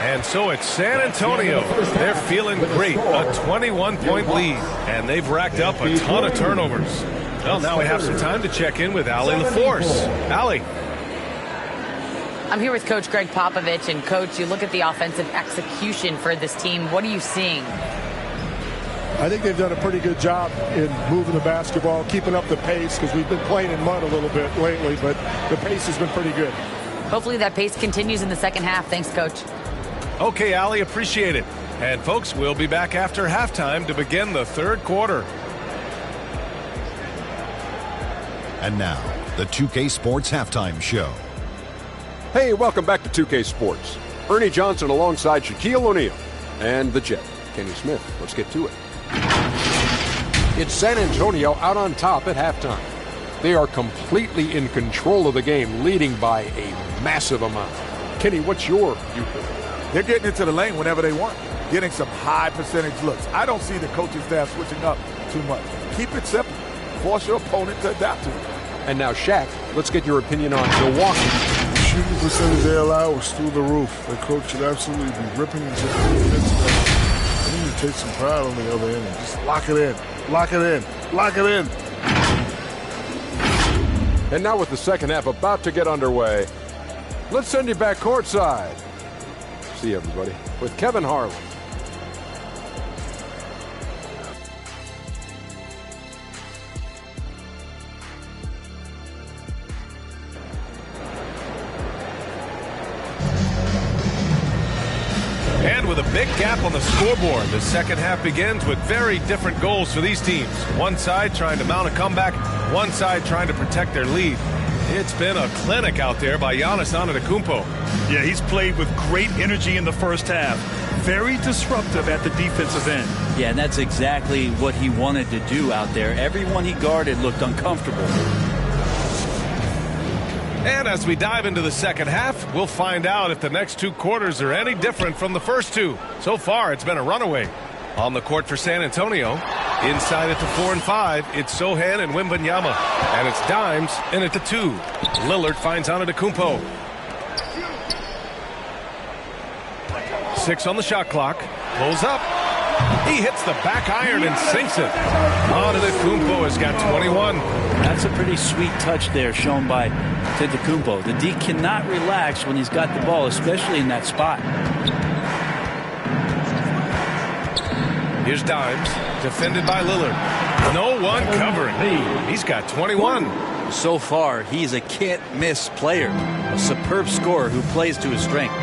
And so it's San Antonio. They're feeling great. A 21-point lead. And they've racked up a ton of turnovers. Well, now we have some time to check in with Allie LaForce. Allie. I'm here with Coach Greg Popovich. And, Coach, you look at the offensive execution for this team. What are you seeing? I think they've done a pretty good job in moving the basketball, keeping up the pace, because we've been playing in mud a little bit lately, but the pace has been pretty good. Hopefully that pace continues in the second half. Thanks, Coach. Okay, Allie, appreciate it. And folks, we'll be back after halftime to begin the third quarter. And now, the 2K Sports Halftime Show. Hey, welcome back to 2K Sports. Ernie Johnson alongside Shaquille O'Neal and the Jet, Kenny Smith. Let's get to it. It's San Antonio out on top at halftime. They are completely in control of the game, leading by a massive amount. Kenny, what's your viewpoint? They're getting into the lane whenever they want, getting some high percentage looks. I don't see the coaching staff switching up too much. Keep it simple. Force your opponent to adapt to it. And now, Shaq, let's get your opinion on Milwaukee. Shooting percentage they allow was through the roof. The coach should absolutely be ripping his defense. They need to take some pride on the other end and just lock it in. Lock it in. Lock it in. And now with the second half about to get underway, let's send you back courtside. See everybody with Kevin Harlan. And with a big gap on the scoreboard, the second half begins with very different goals for these teams. One side trying to mount a comeback, one side trying to protect their lead. It's been a clinic out there by Giannis Antetokounmpo. Yeah, he's played with great energy in the first half. Very disruptive at the defensive end. Yeah, and that's exactly what he wanted to do out there. Everyone he guarded looked uncomfortable. And as we dive into the second half, we'll find out if the next two quarters are any different from the first two. So far, it's been a runaway. On the court for San Antonio, inside at the 4 and 5, it's Sochan and Wembanyama. And it's Dimes in at the 2. Lillard finds Antetokounmpo. 6 on the shot clock. Pulls up. He hits the back iron and sinks it. Antetokounmpo has got 21. That's a pretty sweet touch there shown by Antetokounmpo. The D cannot relax when he's got the ball, especially in that spot. Here's Dimes, defended by Lillard. No one covering. He's got 21. So far, he's a can't-miss player. A superb scorer who plays to his strength.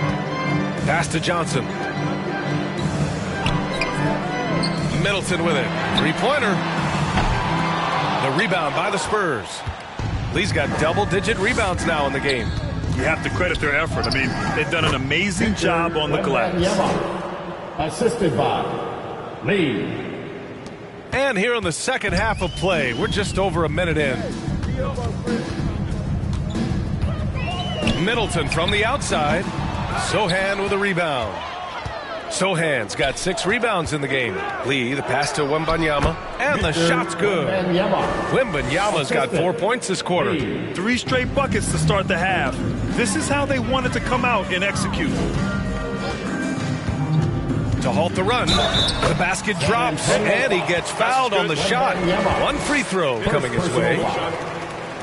Pass to Johnson. Middleton with it. Three-pointer. The rebound by the Spurs. Lee's got double-digit rebounds now in the game. You have to credit their effort. I mean, they've done an amazing job on the glass. Assisted by Lee. And here in the second half of play, we're just over a minute in. Middleton from the outside. Sochan with a rebound. Sochan's got 6 rebounds in the game. Lee, the pass to Wembanyama, and the shot's good. Wembanyama's got 4 points this quarter. 3 straight buckets to start the half. This is how they wanted to come out and execute. To halt the run, the basket drops, and he gets fouled on the shot. 1 free throw coming his way.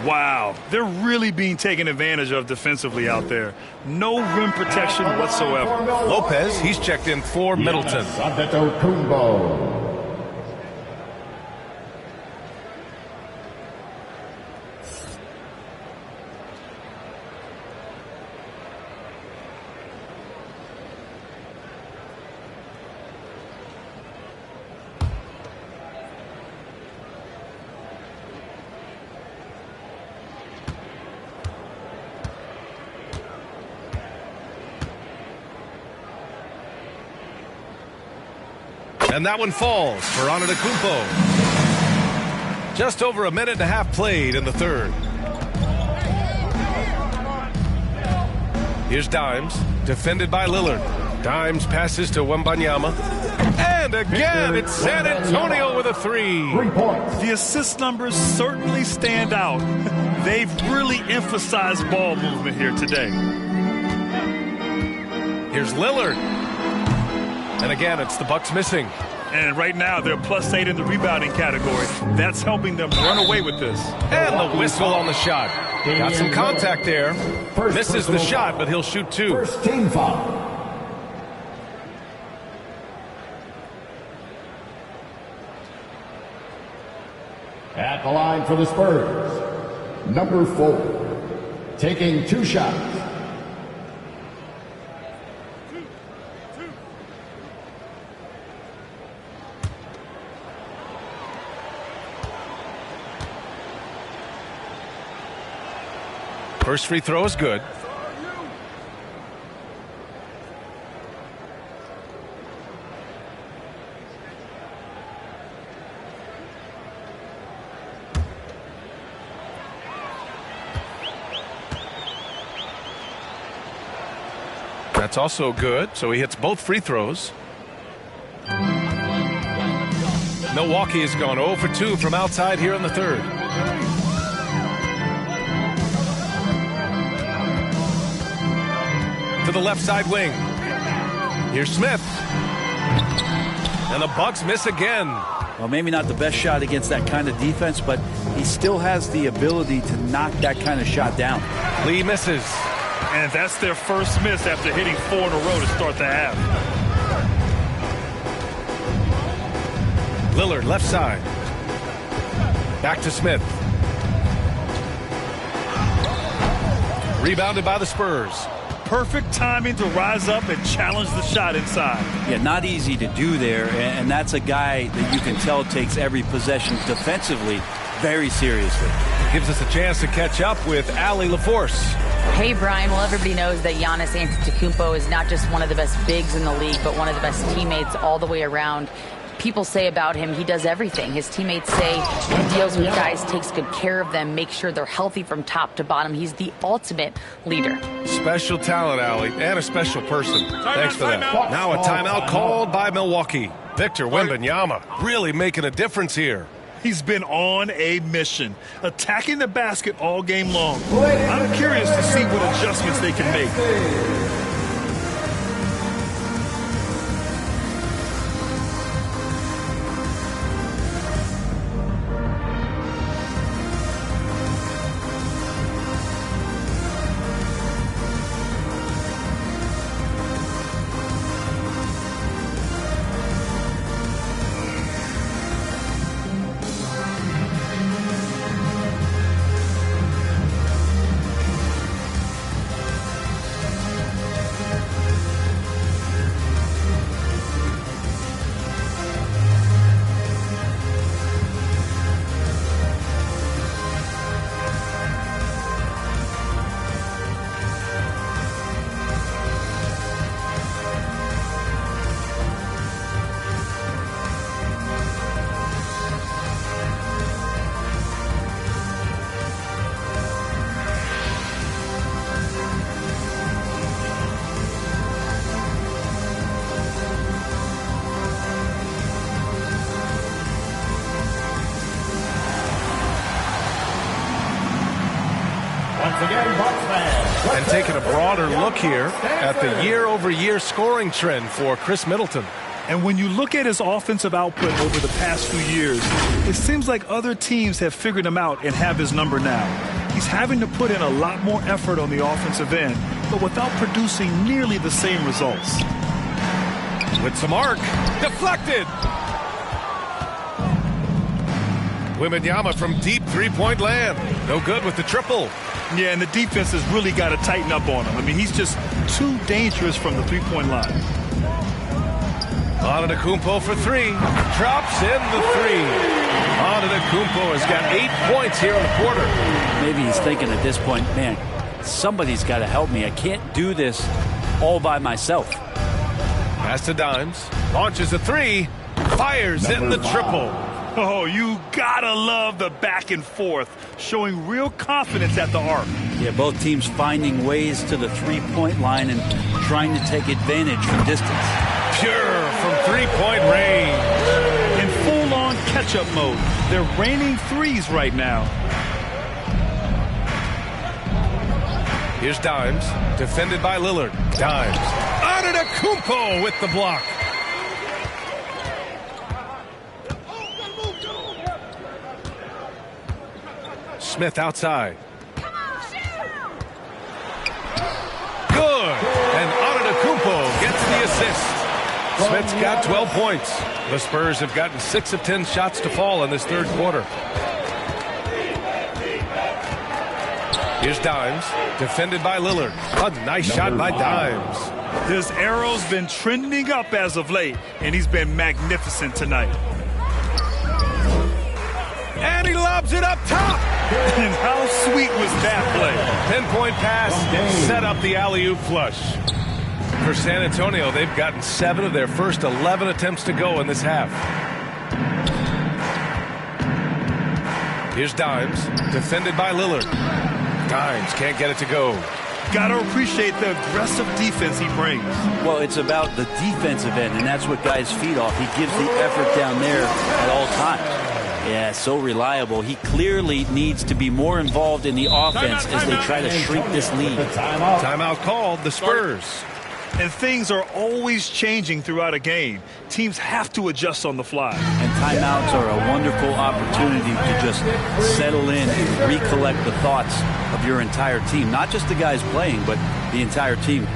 Wow, they're really being taken advantage of defensively out there. No rim protection whatsoever. Lopez, he's checked in for Middleton. Antetokounmpo. And that one falls for Antetokounmpo. Just over a minute and a half played in the third. Here's Dimes, defended by Lillard. Dimes passes to Wembanyama. And again, it's San Antonio with a 3. 3 points. The assist numbers certainly stand out. They've really emphasized ball movement here today. Here's Lillard. And again, it's the Bucks missing. And right now, they're +8 in the rebounding category. That's helping them run away with this. And the whistle on the shot. Got some contact there. Misses the shot, but he'll shoot 2. First team foul. At the line for the Spurs, number 4, taking 2 shots. First free throw is good. That's also good, so he hits both free throws. Milwaukee has gone 0 for 2 from outside here in the third. To the left side wing. Here's Smith. And the Bucks miss again. Well, maybe not the best shot against that kind of defense, but he still has the ability to knock that kind of shot down. Lee misses. And that's their first miss after hitting 4 in a row to start the half. Lillard left side. Back to Smith. Rebounded by the Spurs. Perfect timing to rise up and challenge the shot inside. Yeah, not easy to do there, and that's a guy that you can tell takes every possession defensively very seriously. Gives us a chance to catch up with Allie LaForce. Hey, Brian. Well, everybody knows that Giannis Antetokounmpo is not just one of the best bigs in the league, but one of the best teammates all the way around. People say about him, he does everything. His teammates say he deals with guys, takes good care of them, makes sure they're healthy from top to bottom. He's the ultimate leader. Special talent, Allie, and a special person. Thanks for that. Now a timeout called by Milwaukee. Victor Wembanyama really making a difference here. He's been on a mission, attacking the basket all game long. I'm curious to see what adjustments they can make. And taking a broader look here at the year-over-year scoring trend for Chris Middleton. And when you look at his offensive output over the past few years, it seems like other teams have figured him out and have his number now. He's having to put in a lot more effort on the offensive end, but without producing nearly the same results. With some arc, deflected. Wembanyama from deep three-point land. No good with the triple. Yeah, and the defense has really got to tighten up on him. I mean, he's just too dangerous from the three-point line. Antetokounmpo for three. Drops in the three. Antetokounmpo has got 8 points here in the quarter. Maybe he's thinking at this point, man, somebody's got to help me. I can't do this all by myself. Pass to Dimes. Launches a three. Fires in the triple. Oh, you gotta love the back and forth, showing real confidence at the arc. Yeah, both teams finding ways to the three-point line and trying to take advantage from distance. Pure from three-point range. In full-on catch-up mode. They're raining threes right now. Here's Dimes, defended by Lillard. Dimes. Antetokounmpo with the block. Smith outside. Good. And Antetokounmpo gets the assist. Smith's got 12 points. The Spurs have gotten 6 of 10 shots to fall in this third quarter. Here's Dimes, defended by Lillard. A nice shot by Dimes. His arrow's been trending up as of late, and he's been magnificent tonight. And he lobs it up top. And how sweet was that play? Pinpoint pass, set up the alley-oop flush. For San Antonio, they've gotten 7 of their first 11 attempts to go in this half. Here's Dimes, defended by Lillard. Dimes can't get it to go. Got to appreciate the aggressive defense he brings. Well, it's about the defensive end, and that's what guys feed off. He gives the effort down there at all times. Yeah, so reliable. He clearly needs to be more involved in the offense as they try to shrink this lead. Timeout called, the Spurs. And things are always changing throughout a game. Teams have to adjust on the fly. And timeouts are a wonderful opportunity to just settle in and recollect the thoughts of your entire team. Not just the guys playing, but the entire team.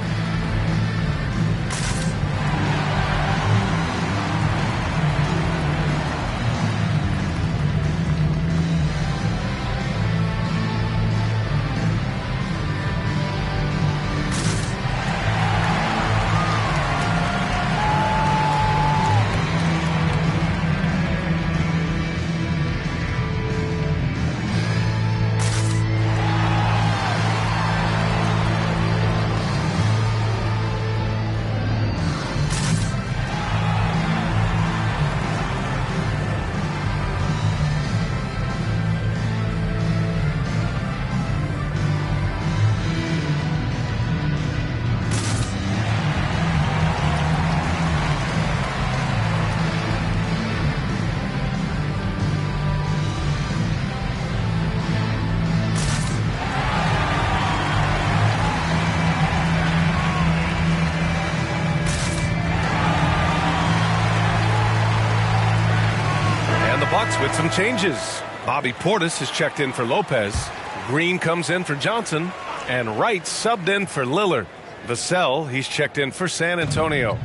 With some changes. Bobby Portis has checked in for Lopez. Green comes in for Johnson. And Wright subbed in for Lillard. Vassell, he's checked in for San Antonio.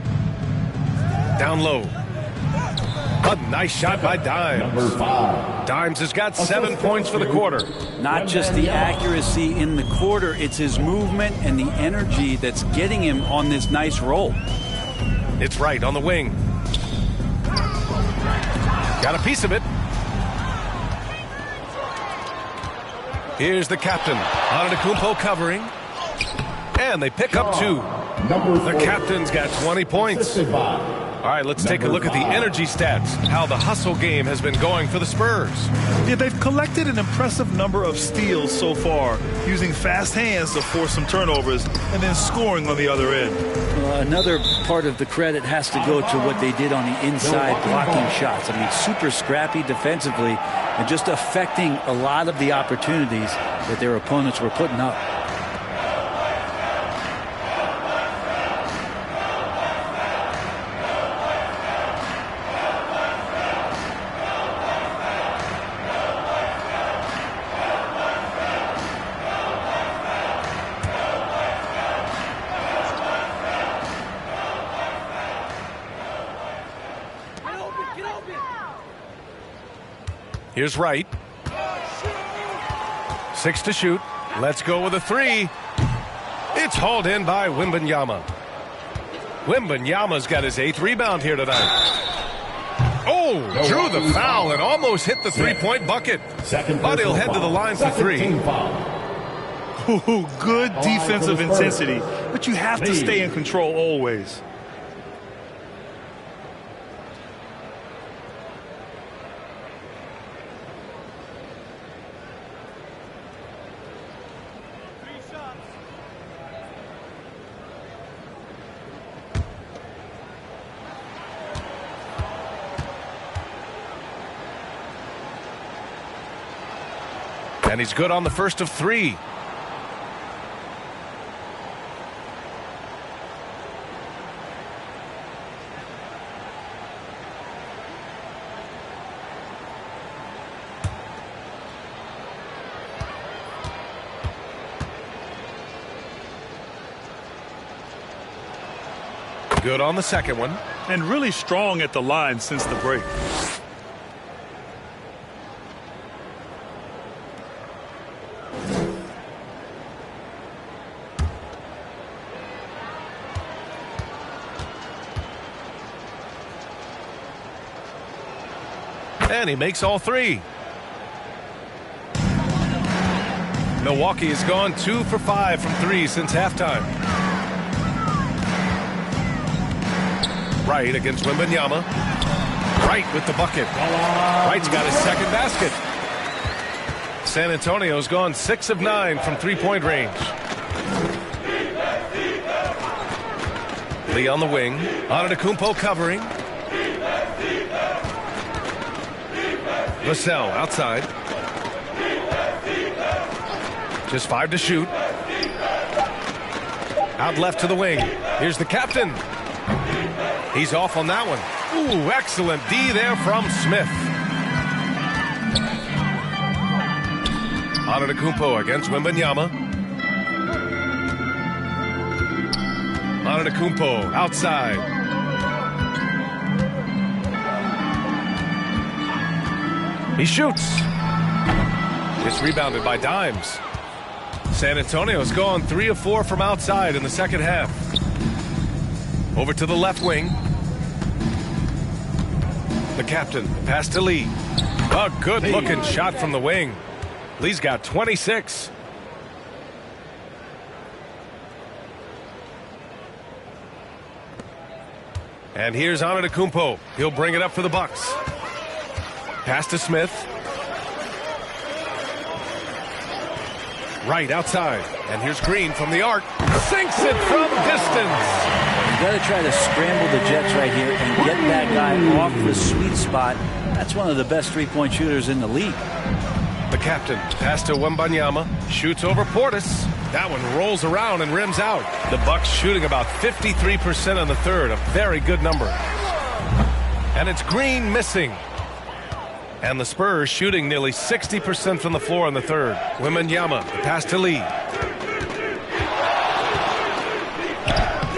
Down low. A nice shot by Dimes. Dimes has got 7 points for the quarter. Not just the accuracy in the quarter, it's his movement and the energy that's getting him on this nice roll. It's Wright on the wing. Got a piece of it. Here's the captain. Antetokounmpo covering. And they pick up 2. The captain's got 20 points. All right, let's take a look at the energy stats. How the hustle game has been going for the Spurs. Yeah, they've collected an impressive number of steals so far, using fast hands to force some turnovers and then scoring on the other end. Another part of the credit has to go to what they did on the inside blocking shots. I mean, super scrappy defensively and just affecting a lot of the opportunities that their opponents were putting up. Here's Wright. 6 to shoot. Let's go with a 3. It's hauled in by Wembanyama. Wembanyama's got his 8th rebound here tonight. Oh, drew the foul and almost hit the 3-point bucket. But he'll head to the line for 3. Ooh, good defensive intensity, but you have to stay in control always. And he's good on the first of 3. Good on the second one. And really strong at the line since the break. And he makes all 3. Milwaukee has gone 2 for 5 from 3 since halftime. Wright against Wembanyama. Wright with the bucket. Wright's got his second basket. San Antonio's gone 6 of 9 from three-point range. Lee on the wing. Antetokounmpo covering. Vassell outside. Just 5 to shoot. Out left to the wing. Here's the captain. He's off on that one. Ooh, excellent D there from Smith. Antetokounmpo against Wembanyama. Antetokounmpo outside. He shoots. It's rebounded by Dimes. San Antonio's gone 3 of 4 from outside in the second half. Over to the left wing. The captain, pass to Lee. A good-looking shot from the wing. Lee's got 26. And here's Antetokounmpo. He'll bring it up for the Bucks. Pass to Smith. Right outside. And here's Green from the arc. Sinks it from distance. You got to try to scramble the Jets right here and get that guy off the sweet spot. That's one of the best three-point shooters in the league. The captain, pass to Wembanyama, shoots over Portis. That one rolls around and rims out. The Bucks shooting about 53% in the third, a very good number. And it's Green missing. And the Spurs shooting nearly 60% from the floor in the third. Wembanyama, the pass to Lee.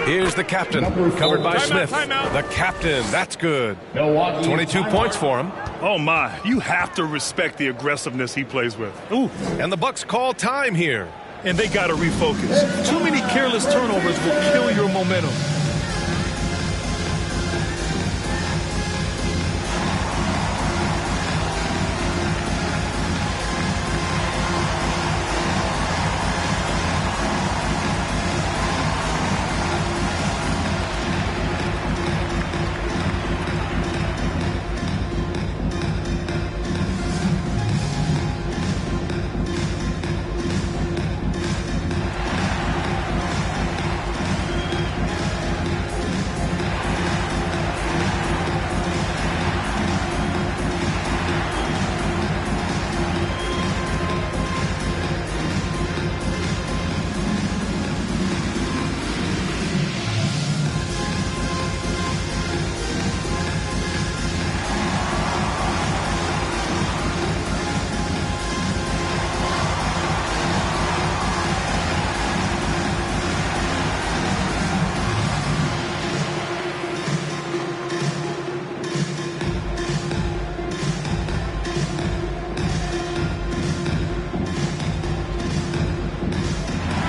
Here's the captain, covered by Smith. The captain, that's good. 22 points for him. Oh, my. You have to respect the aggressiveness he plays with. Ooh, and the Bucks call time here. And they got to refocus. Too many careless turnovers will kill your momentum.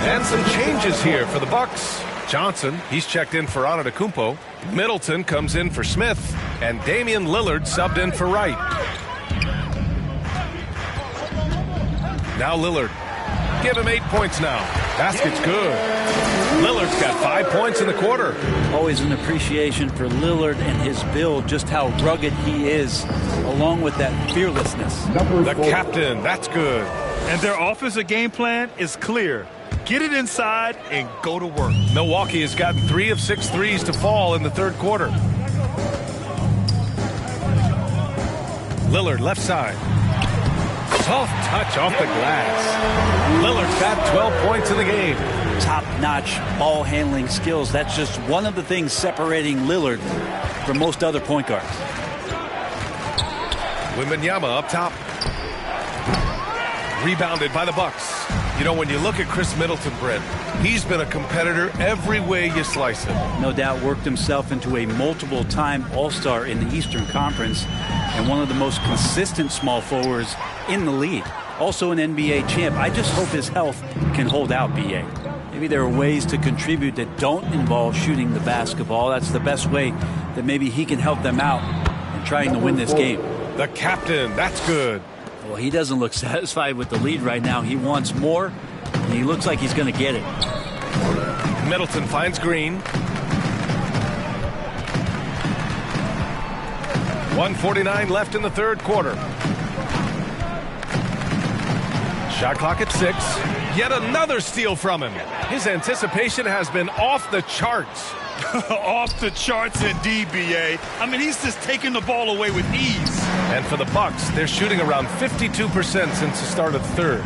And some changes here for the Bucks. Johnson, he's checked in for Antetokounmpo. Middleton comes in for Smith. And Damian Lillard subbed in for Wright. Now Lillard. Give him 8 points now. Basket's good. Lillard's got 5 points in the quarter. Always an appreciation for Lillard and his build, just how rugged he is, along with that fearlessness. The captain, that's good. And their offensive game plan is clear. Get it inside and go to work. Milwaukee has gotten 3 of 6 threes to fall in the third quarter. Lillard left side. Soft touch off the glass. Lillard's got 12 points in the game. Top-notch ball handling skills. That's just one of the things separating Lillard from most other point guards. Wembanyama up top. Rebounded by the Bucks. You know, when you look at Chris Middleton, Brent, he's been a competitor every way you slice it. No doubt worked himself into a multiple-time All-Star in the Eastern Conference and one of the most consistent small forwards in the league. Also an NBA champ. I just hope his health can hold out, B.A. Maybe there are ways to contribute that don't involve shooting the basketball. That's the best way that maybe he can help them out in trying to win this game. The captain, that's good. Well, he doesn't look satisfied with the lead right now. He wants more, and he looks like he's going to get it. Middleton finds Green. 1:49 left in the third quarter. Shot clock at 6. Yet another steal from him. His anticipation has been off the charts. Off the charts indeed, B.A. I mean, he's just taking the ball away with ease. And for the Bucks, they're shooting around 52% since the start of the third.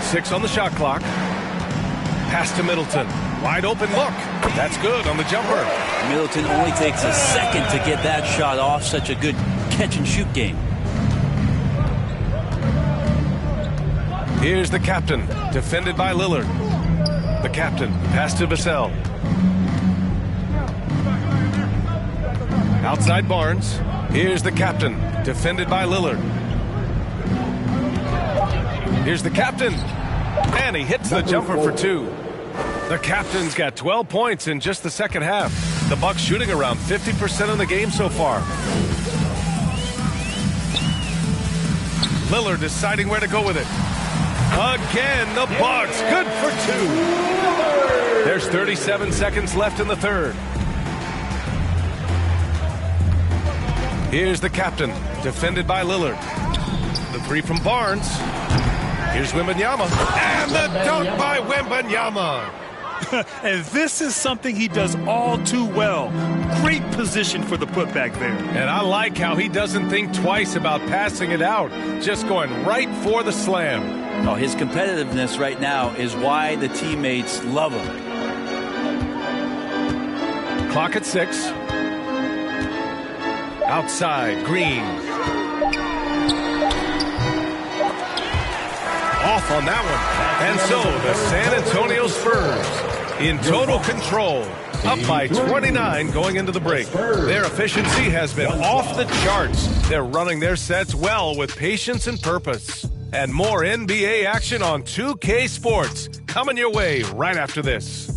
Six on the shot clock. Pass to Middleton. Wide open look. That's good on the jumper. Middleton only takes a second to get that shot off. Such a good catch-and-shoot game. Here's the captain, defended by Lillard. The captain, pass to Vassell. Outside Barnes. Here's the captain, defended by Lillard. Here's the captain. And he hits the jumper for 2. The captain's got 12 points in just the second half. The Bucks shooting around 50% of the game so far. Lillard deciding where to go with it. Again, the Bucks, good for 2. There's 37 seconds left in the third. Here's the captain, defended by Lillard. The 3 from Barnes. Here's Wembanyama. And the dunk by Wembanyama. And this is something he does all too well. Great position for the putback there. And I like how he doesn't think twice about passing it out. Just going right for the slam. Oh, his competitiveness right now is why the teammates love him. Clock at 6. Outside, Green. Off on that one. And so the San Antonio Spurs in total control. Up by 29 going into the break. Their efficiency has been off the charts. They're running their sets well with patience and purpose. And more NBA action on 2K Sports coming your way right after this.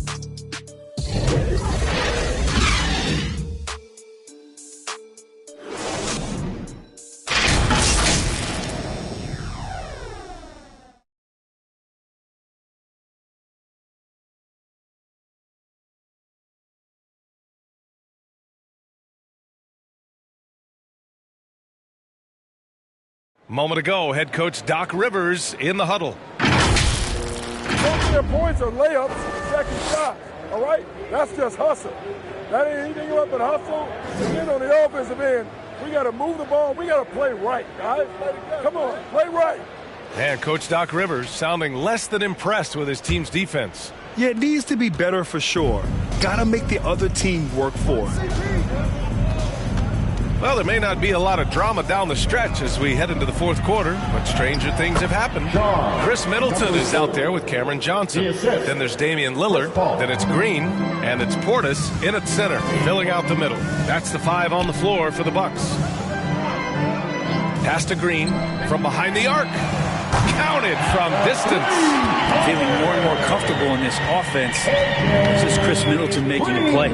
Moment ago, head coach Doc Rivers in the huddle. Most of their points are layups, second shot. All right? That's just hustle. That ain't anything up but hustle. And then on the offensive end, we got to move the ball. We got to play right, guys. Come on, play right. And Coach Doc Rivers sounding less than impressed with his team's defense. Yeah, it needs to be better for sure. Got to make the other team work for it. Well, there may not be a lot of drama down the stretch as we head into the fourth quarter, but stranger things have happened. Chris Middleton is out there with Cameron Johnson. Then there's Damian Lillard. Then it's Green. And it's Portis in at center, filling out the middle. That's the 5 on the floor for the Bucks. Pass to Green from behind the arc. Counted from distance. Feeling more and more comfortable in this offense. This is Chris Middleton making a play.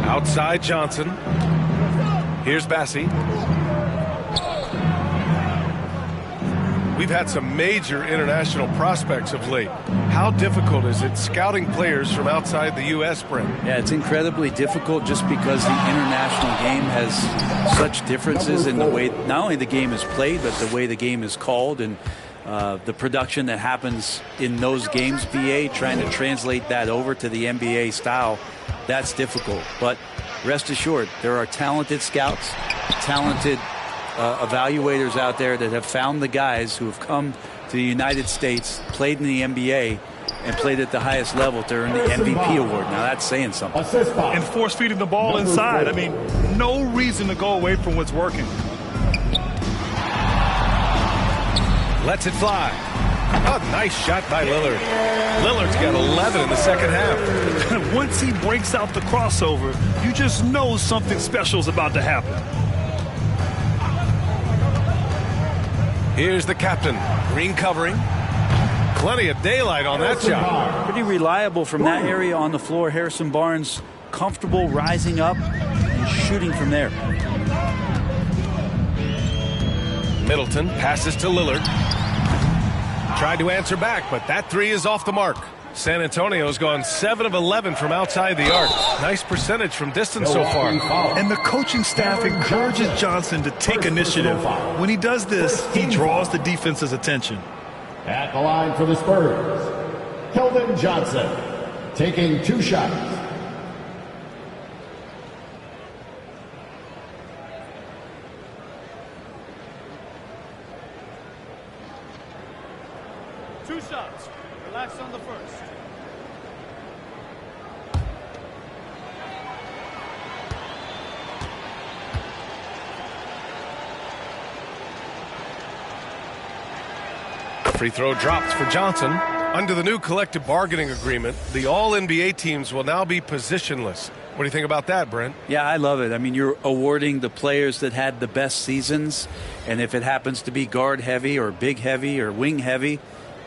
Outside Johnson. Here's Bassie. We've had some major international prospects of late. How difficult is it scouting players from outside the U.S., Brent? Yeah, it's incredibly difficult just because the international game has such differences in the way not only the game is played, but the way the game is called and the production that happens in those games, BA, trying to translate that over to the NBA style. That's difficult, but rest assured, there are talented scouts, talented evaluators out there that have found the guys who have come to the United States, played in the NBA, and played at the highest level to earn the MVP award. Now that's saying something. And force feeding the ball inside. I mean, no reason to go away from what's working. Lets it fly. A nice shot by Lillard. Lillard's got 11 in the second half. Once he breaks out the crossover, you just know something special is about to happen. Here's the captain. Green covering. Plenty of daylight on that shot. Pretty reliable from that area on the floor. Harrison Barnes comfortable rising up and shooting from there. Middleton passes to Lillard. Tried to answer back, but that three is off the mark. San Antonio's gone 7 of 11 from outside the arc. Nice percentage from distance so far. And the coaching staff encourages Johnson to take initiative. When he does this, he draws the defense's attention. At the line for the Spurs, Keldon Johnson, taking 2 shots. Two shots. Relax on the first. Free throw drops for Johnson. Under the new collective bargaining agreement, the All-NBA teams will now be positionless. What do you think about that, Brent? Yeah, I love it. I mean, you're awarding the players that had the best seasons, and if it happens to be guard heavy or big heavy or wing heavy,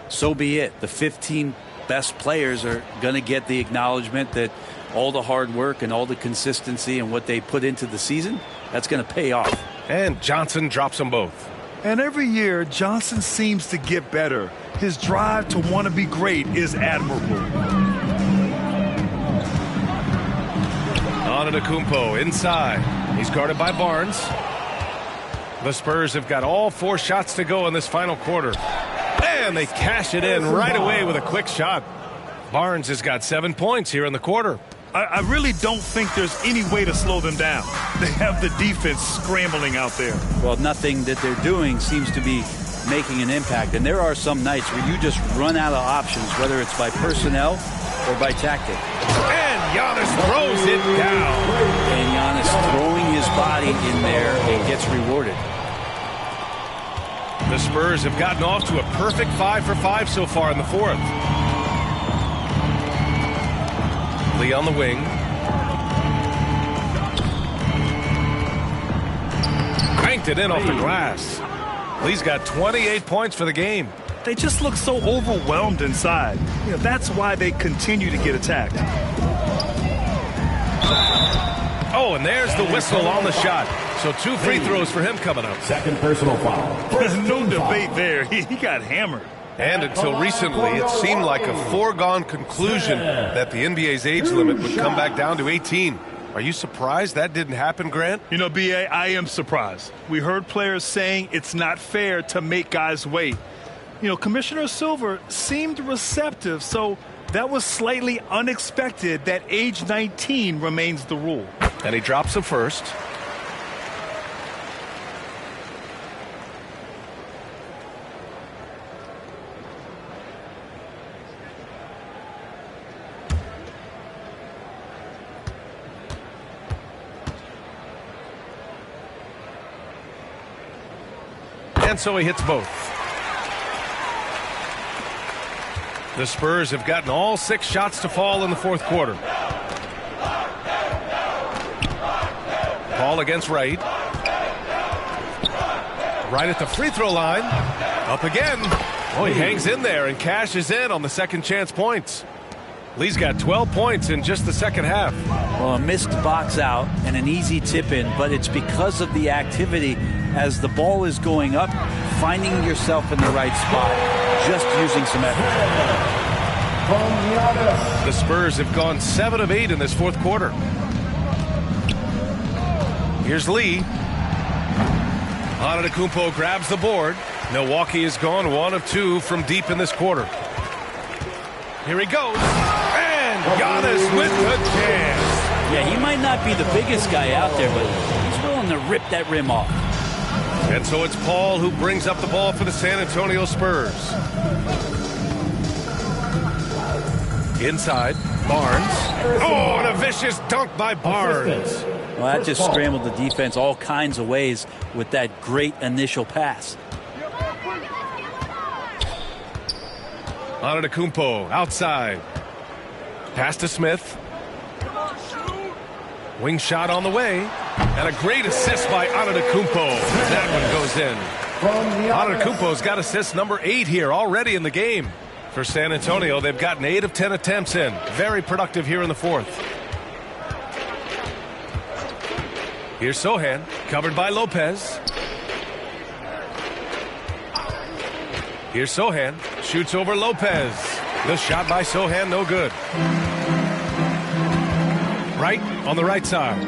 so be it. The 15 best players are going to get the acknowledgement that all the hard work and all the consistency and what they put into the season, that's going to pay off. And Johnson drops them both. And every year, Johnson seems to get better. His drive to want to be great is admirable. Antetokounmpo inside. He's guarded by Barnes. The Spurs have got all 4 shots to go in this final quarter. And they cash it in right away with a quick shot. Barnes has got 7 points here in the quarter. I really don't think there's any way to slow them down. They have the defense scrambling out there. Well, nothing that they're doing seems to be making an impact. And there are some nights where you just run out of options, whether it's by personnel or by tactic. And Giannis throws it down. And Giannis throwing his body in there and gets rewarded. The Spurs have gotten off to a perfect 5 for 5 so far in the 4th. Lee on the wing. Cranked it in off the glass. Lee's got 28 points for the game. They just look so overwhelmed inside. You know, that's why they continue to get attacked. Oh, and there's the whistle on the shot. So 2 free throws for him coming up. Second personal foul. There's no debate there. He got hammered. And until recently, it seemed like a foregone conclusion that the NBA's age limit would come back down to 18. Are you surprised that didn't happen, Grant? You know, B.A., I am surprised. We heard players saying it's not fair to make guys wait. You know, Commissioner Silver seemed receptive, so that was slightly unexpected that age 19 remains the rule. And he drops the first. And so he hits both. The Spurs have gotten all 6 shots to fall in the 4th quarter. Ball against Wright. Right at the free throw line. Up again. Oh, he hangs in there and cashes in on the second chance points. Lee's got 12 points in just the second half. Well, a missed box out and an easy tip in, but it's because of the activity as the ball is going up, finding yourself in the right spot, just using some effort. The Spurs have gone 7 of 8 in this 4th quarter. Here's Lee. Antetokounmpo grabs the board. Milwaukee has gone 1 of 2 from deep in this quarter. Here he goes. And Giannis with the chance. Yeah, he might not be the biggest guy out there, but he's willing to rip that rim off. And so it's Paul who brings up the ball for the San Antonio Spurs. Inside, Barnes. Oh, and a vicious dunk by Barnes. Well, that just scrambled the defense all kinds of ways with that great initial pass. Antetokounmpo outside. Pass to Smith. Wing shot on the way. And a great assist by Antetokounmpo. That one goes in. Antetokounmpo's got assist number 8 here already in the game. For San Antonio, they've gotten 8 of 10 attempts in. Very productive here in the fourth. Here's Sochan, covered by Lopez. Here's Sochan, shoots over Lopez. The shot by Sochan, no good. Right on the right side.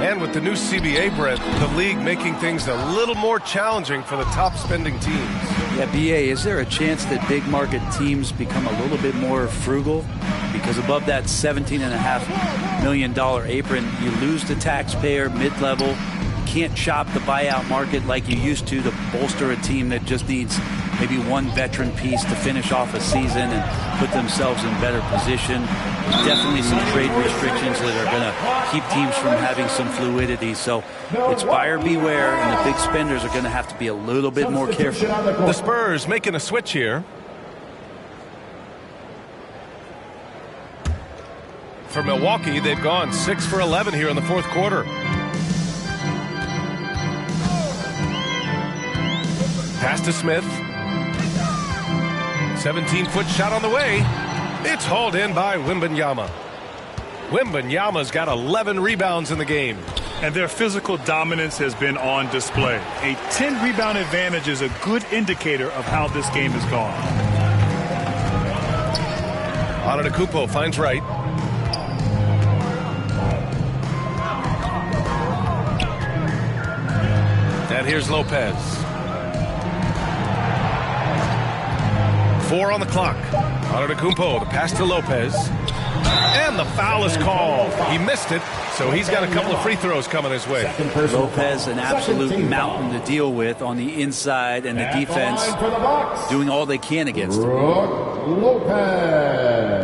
And with the new CBA, Brent, the league making things a little more challenging for the top spending teams. Yeah, BA, is there a chance that big market teams become a little bit more frugal? Because above that $17.5 million apron, you lose the taxpayer mid-level. You can't shop the buyout market like you used to bolster a team that just needs maybe one veteran piece to finish off a season and put themselves in better position. There's definitely some trade restrictions that are going to keep teams from having some fluidity. So it's buyer beware, and the big spenders are going to have to be a little bit more careful. The Spurs making a switch here. For Milwaukee, they've gone 6 for 11 here in the fourth quarter. Pass to Smith. 17-foot shot on the way. It's hauled in by Wembanyama. Wembanyama's got 11 rebounds in the game. And their physical dominance has been on display. A 10-rebound advantage is a good indicator of how this game has gone. Antetokounmpo finds Wright. And here's Lopez. 4 on the clock. Antetokounmpo, the pass to Lopez. And the foul is called. He missed it, so he's got a couple of free throws coming his way. Lopez, an absolute mountain to deal with on the inside, and the defense doing all they can against him. Lopez.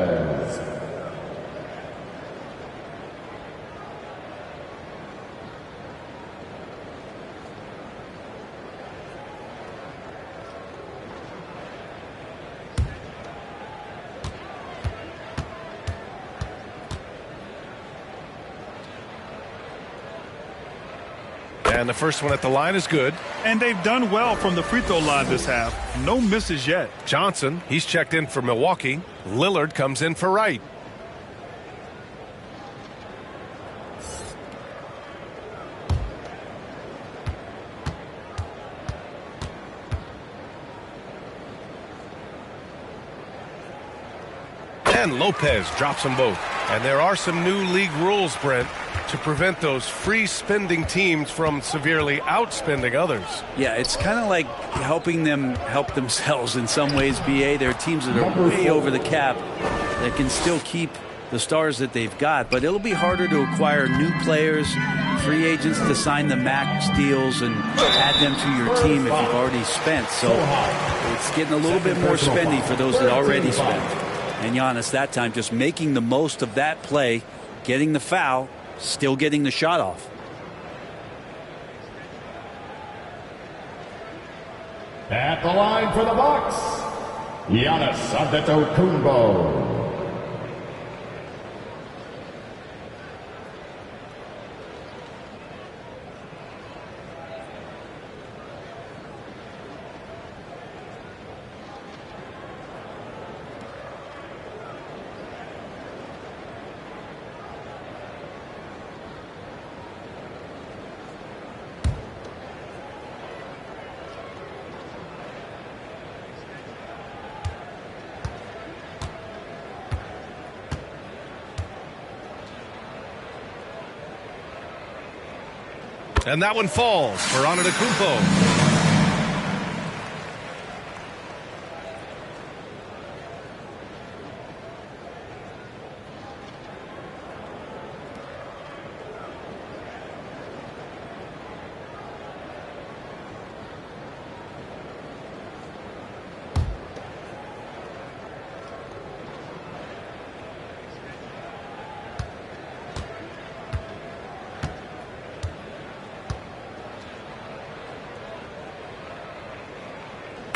And the first one at the line is good. And they've done well from the free throw line this half. No misses yet. Johnson, he's checked in for Milwaukee. Lillard comes in for Wright. And Lopez drops them both. And there are some new league rules, Brent, to prevent those free spending teams from severely outspending others. Yeah, it's kind of like helping them help themselves in some ways, BA. There are teams that are way over the cap that can still keep the stars that they've got, but it'll be harder to acquire new players, free agents to sign the max deals and add them to your team if you've already spent. So it's getting a little bit more spendy for those that already spent. And Giannis that time just making the most of that play, getting the foul, still getting the shot off. At the line for the Bucks, Giannis Antetokounmpo. And that one falls for Antetokounmpo.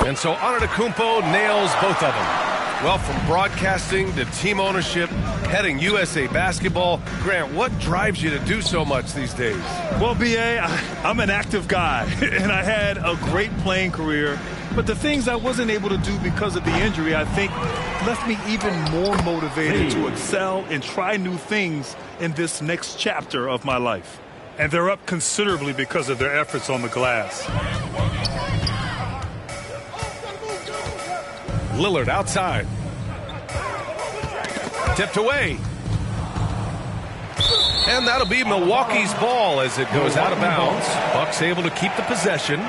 And so Antetokounmpo nails both of them. Well, from broadcasting to team ownership, heading USA Basketball, Grant, what drives you to do so much these days? Well, B.A., I'm an active guy, and I had a great playing career. But the things I wasn't able to do because of the injury, I think, left me even more motivated to excel and try new things in this next chapter of my life. And they're up considerably because of their efforts on the glass. Lillard outside. Tipped away. And that'll be Milwaukee's ball as it goes out of bounds. Bucks able to keep the possession.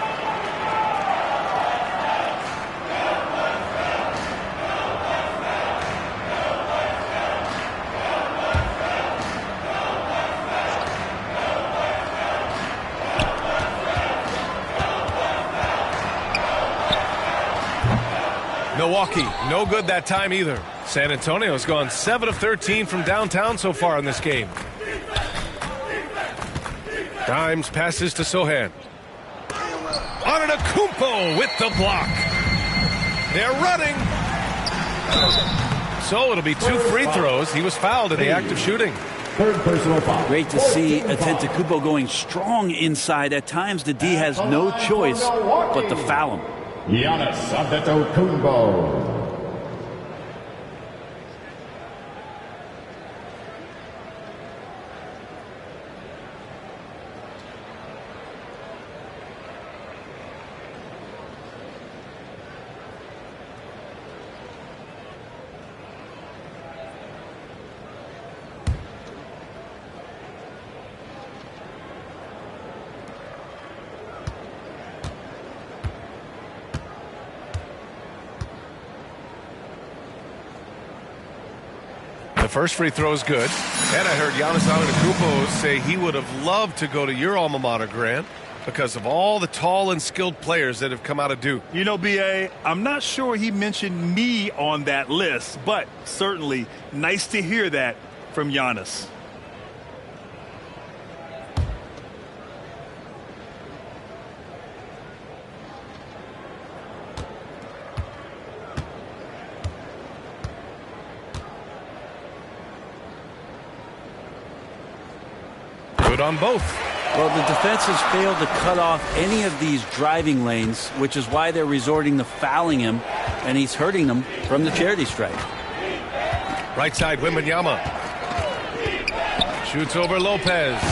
Milwaukee, no good that time either. San Antonio's gone 7 of 13 from downtown so far in this game. Dimes passes to Sochan. Antetokounmpo with the block. They're running. So it'll be 2 free throws. He was fouled in the act of shooting. Third personal foul. Great to see Antetokounmpo going strong inside. At times, the D has no choice but to foul him. Giannis Antetokounmpo. The first free throw is good. And I heard Giannis Antetokounmpo say he would have loved to go to your alma mater, Grant, because of all the tall and skilled players that have come out of Duke. You know, B.A., I'm not sure he mentioned me on that list, but certainly nice to hear that from Giannis. Good on both. Well, the defense has failed to cut off any of these driving lanes, which is why they're resorting to fouling him, and he's hurting them from the charity stripe. Right side, Wembanyama. Shoots over Lopez.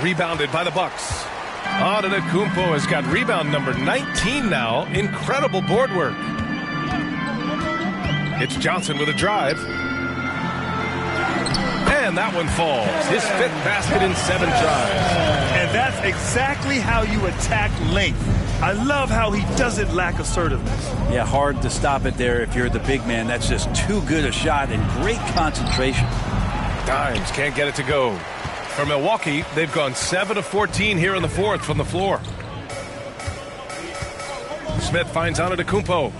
Rebounded by the Bucks. Antetokounmpo has got rebound number 19 now. Incredible board work. It's Johnson with a drive. And that one falls. His 5th basket in 7 tries. And that's exactly how you attack length. I love how he doesn't lack assertiveness. Yeah, hard to stop it there if you're the big man. That's just too good a shot and great concentration. Dimes can't get it to go. For Milwaukee, they've gone 7 of 14 here in the 4th from the floor. Smith finds Antetokounmpo.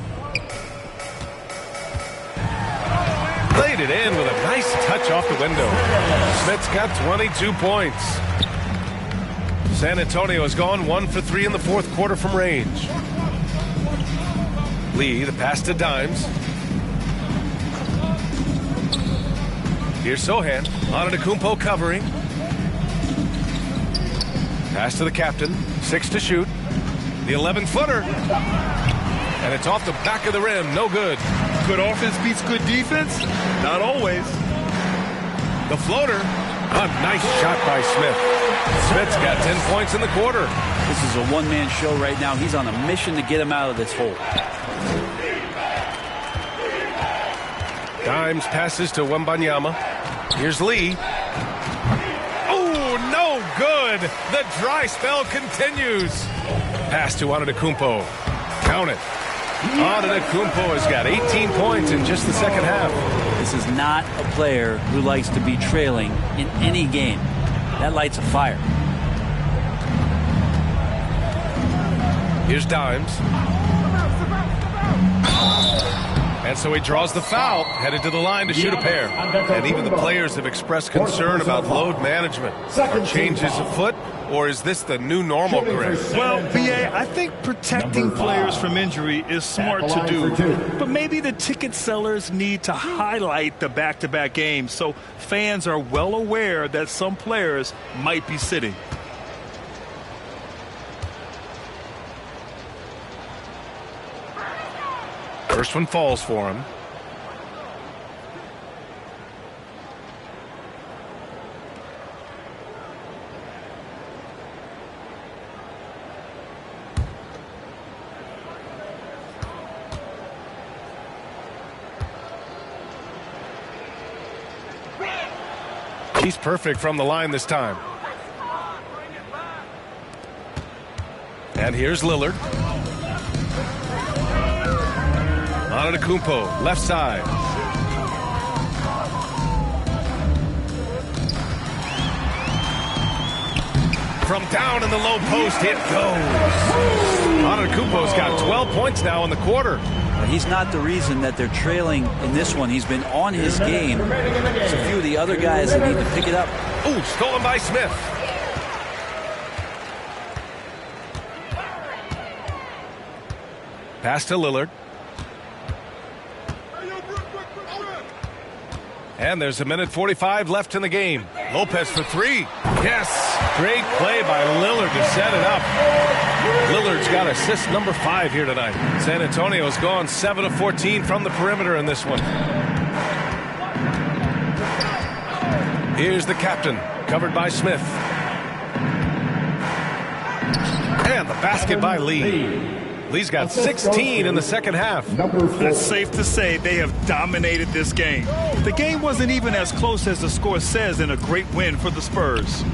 Laid it in with a nice touch off the window. Smith's got 22 points. San Antonio has gone 1 for 3 in the 4th quarter from range. Lee, the pass to Dimes. Here's Sochan. Antetokounmpo covering. Pass to the captain. 6 to shoot. The 11-footer. And it's off the back of the rim. No good. Good offense beats good defense? Not always. The floater. A nice shot by Smith. Smith's got 10 points in the quarter. This is a one-man show right now. He's on a mission to get him out of this hole. Dimes passes to Wembanyama. Here's Lee. Oh, no good. The dry spell continues. Pass to Antetokounmpo. Count it. Antetokounmpo has got 18 points in just the second half. This is not a player who likes to be trailing in any game. That lights a fire. Here's Dimes. And so he draws the foul, headed to the line to shoot a pair. And even the players have expressed concern about load management. Are changes afoot, or is this the new normal, Greg? Well, B.A., I think protecting players from injury is smart to do. But maybe the ticket sellers need to highlight the back-to-back games so fans are well aware that some players might be sitting. First one falls for him. He's perfect from the line this time. And here's Lillard. Antetokounmpo, left side. From down in the low post, it goes. Antetokounmpo's got 12 points now in the quarter. He's not the reason that they're trailing in this one. He's been on his game. There's a few of the other guys that need to pick it up. Ooh, stolen by Smith. Pass to Lillard. And there's a minute 45 left in the game. Lopez for three. Yes. Great play by Lillard to set it up. Lillard's got assist number 5 here tonight. San Antonio's gone 7 of 14 from the perimeter in this one. Here's the captain, covered by Smith. And the basket by Lee. Lee's got 16 in the second half. It's safe to say they have dominated this game. The game wasn't even as close as the score says in a great win for the Spurs.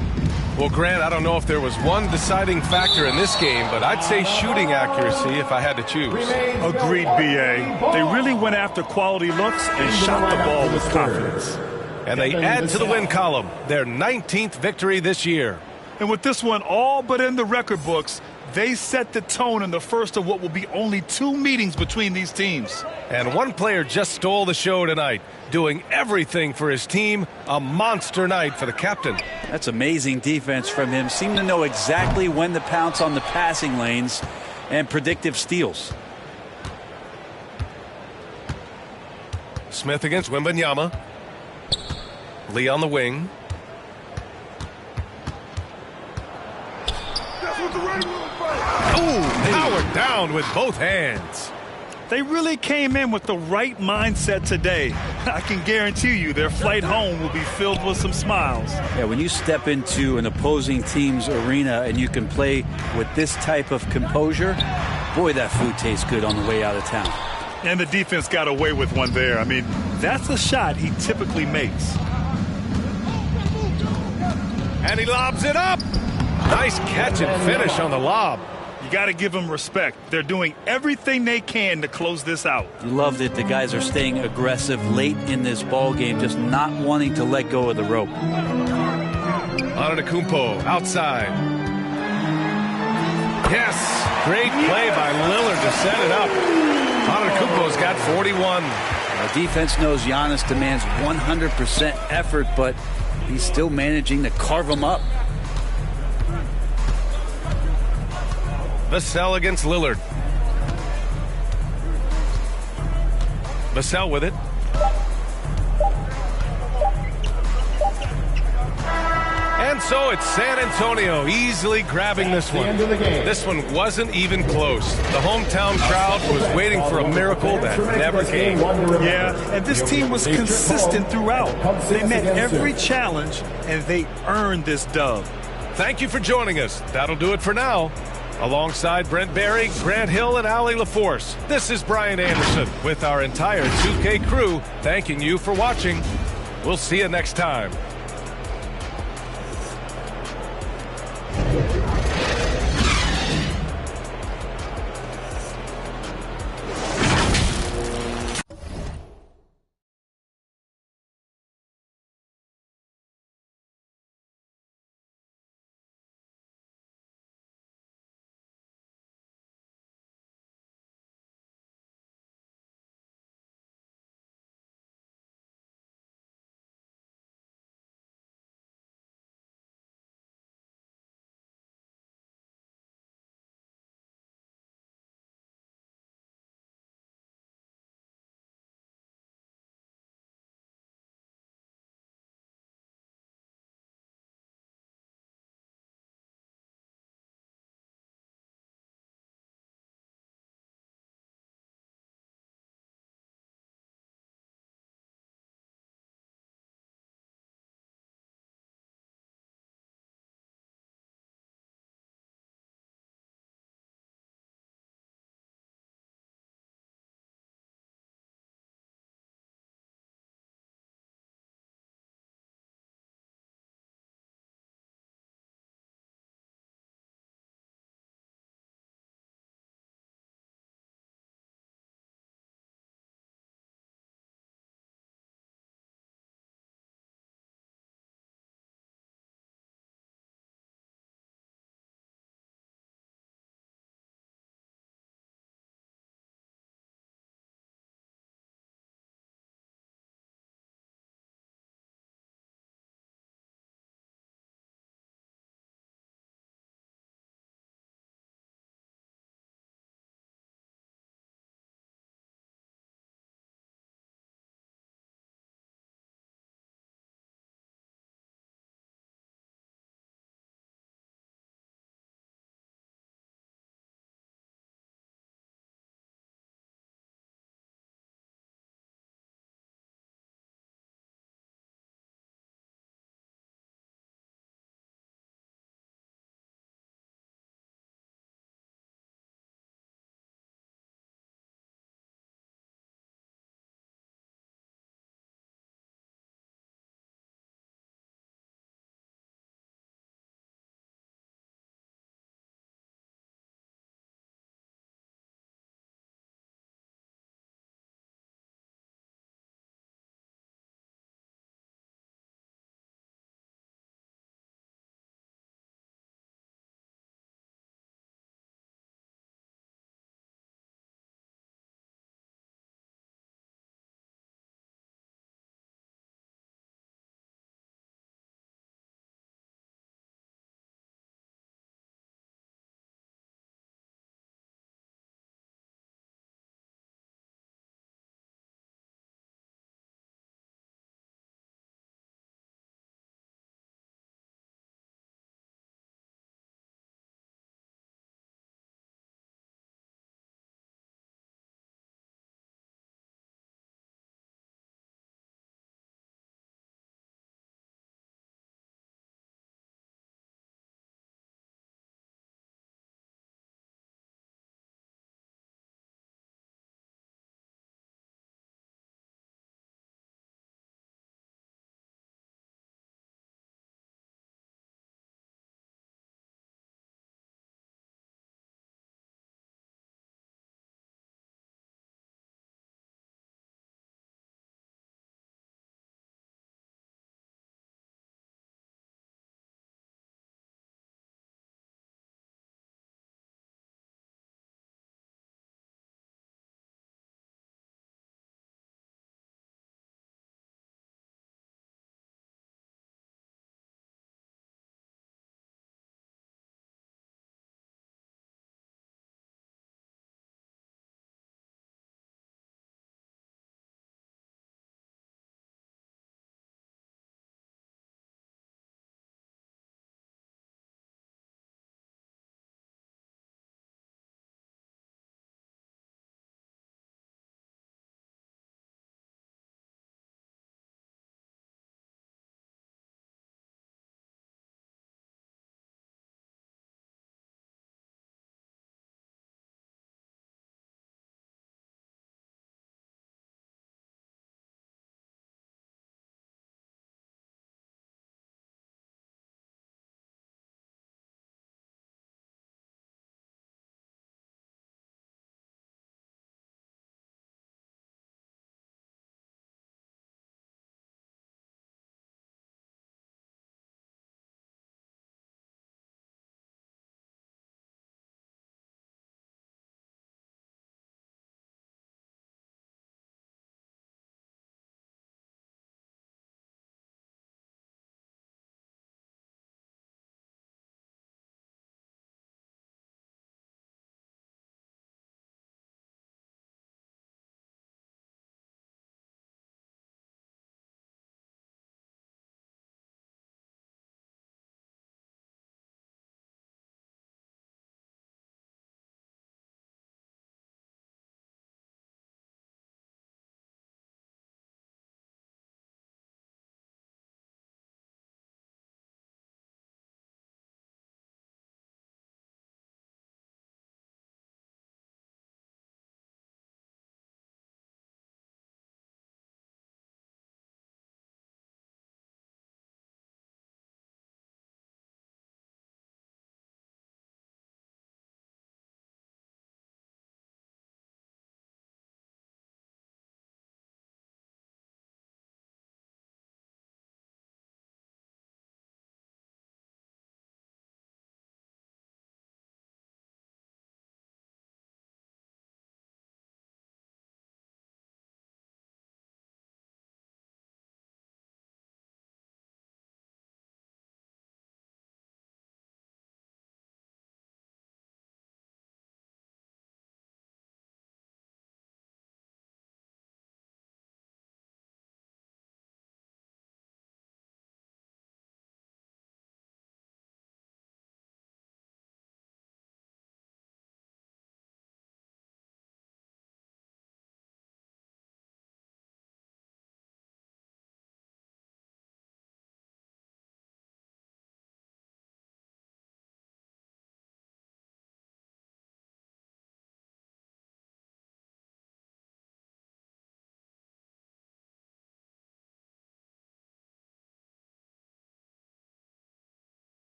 Well, Grant, I don't know if there was one deciding factor in this game, but I'd say shooting accuracy if I had to choose. Agreed, B.A. They really went after quality looks and shot the ball with confidence. And they add to the win column, their 19th victory this year. And with this one all but in the record books, they set the tone in the first of what will be only 2 meetings between these teams. And one player just stole the show tonight, doing everything for his team. A monster night for the captain. That's amazing defense from him. Seemed to know exactly when to pounce on the passing lanes and predictive steals. Smith against Wembanyama. Lee on the wing. Ooh, powered down with both hands. They really came in with the right mindset today. I can guarantee you their flight home will be filled with some smiles. Yeah, when you step into an opposing team's arena and you can play with this type of composure, boy, that food tastes good on the way out of town. And the defense got away with one there. I mean, that's a shot he typically makes. And he lobs it up. Nice catch and finish on the lob. You got to give them respect. They're doing everything they can to close this out. Love that the guys are staying aggressive late in this ball game, just not wanting to let go of the rope. Antetokounmpo outside. Yes, great play by Lillard to set it up. Antetokounmpo's got 41. The defense knows Giannis demands 100% effort, but he's still managing to carve them up. Vassell against Lillard. Vassell with it. And so it's San Antonio easily grabbing this one. This one wasn't even close. The hometown crowd was waiting for a miracle that never came. Yeah, and this team was consistent throughout. They met every challenge, and they earned this dub. Thank you for joining us. That'll do it for now. Alongside Brent Barry, Grant Hill, and Allie LaForce, this is Brian Anderson with our entire 2K crew thanking you for watching. We'll see you next time.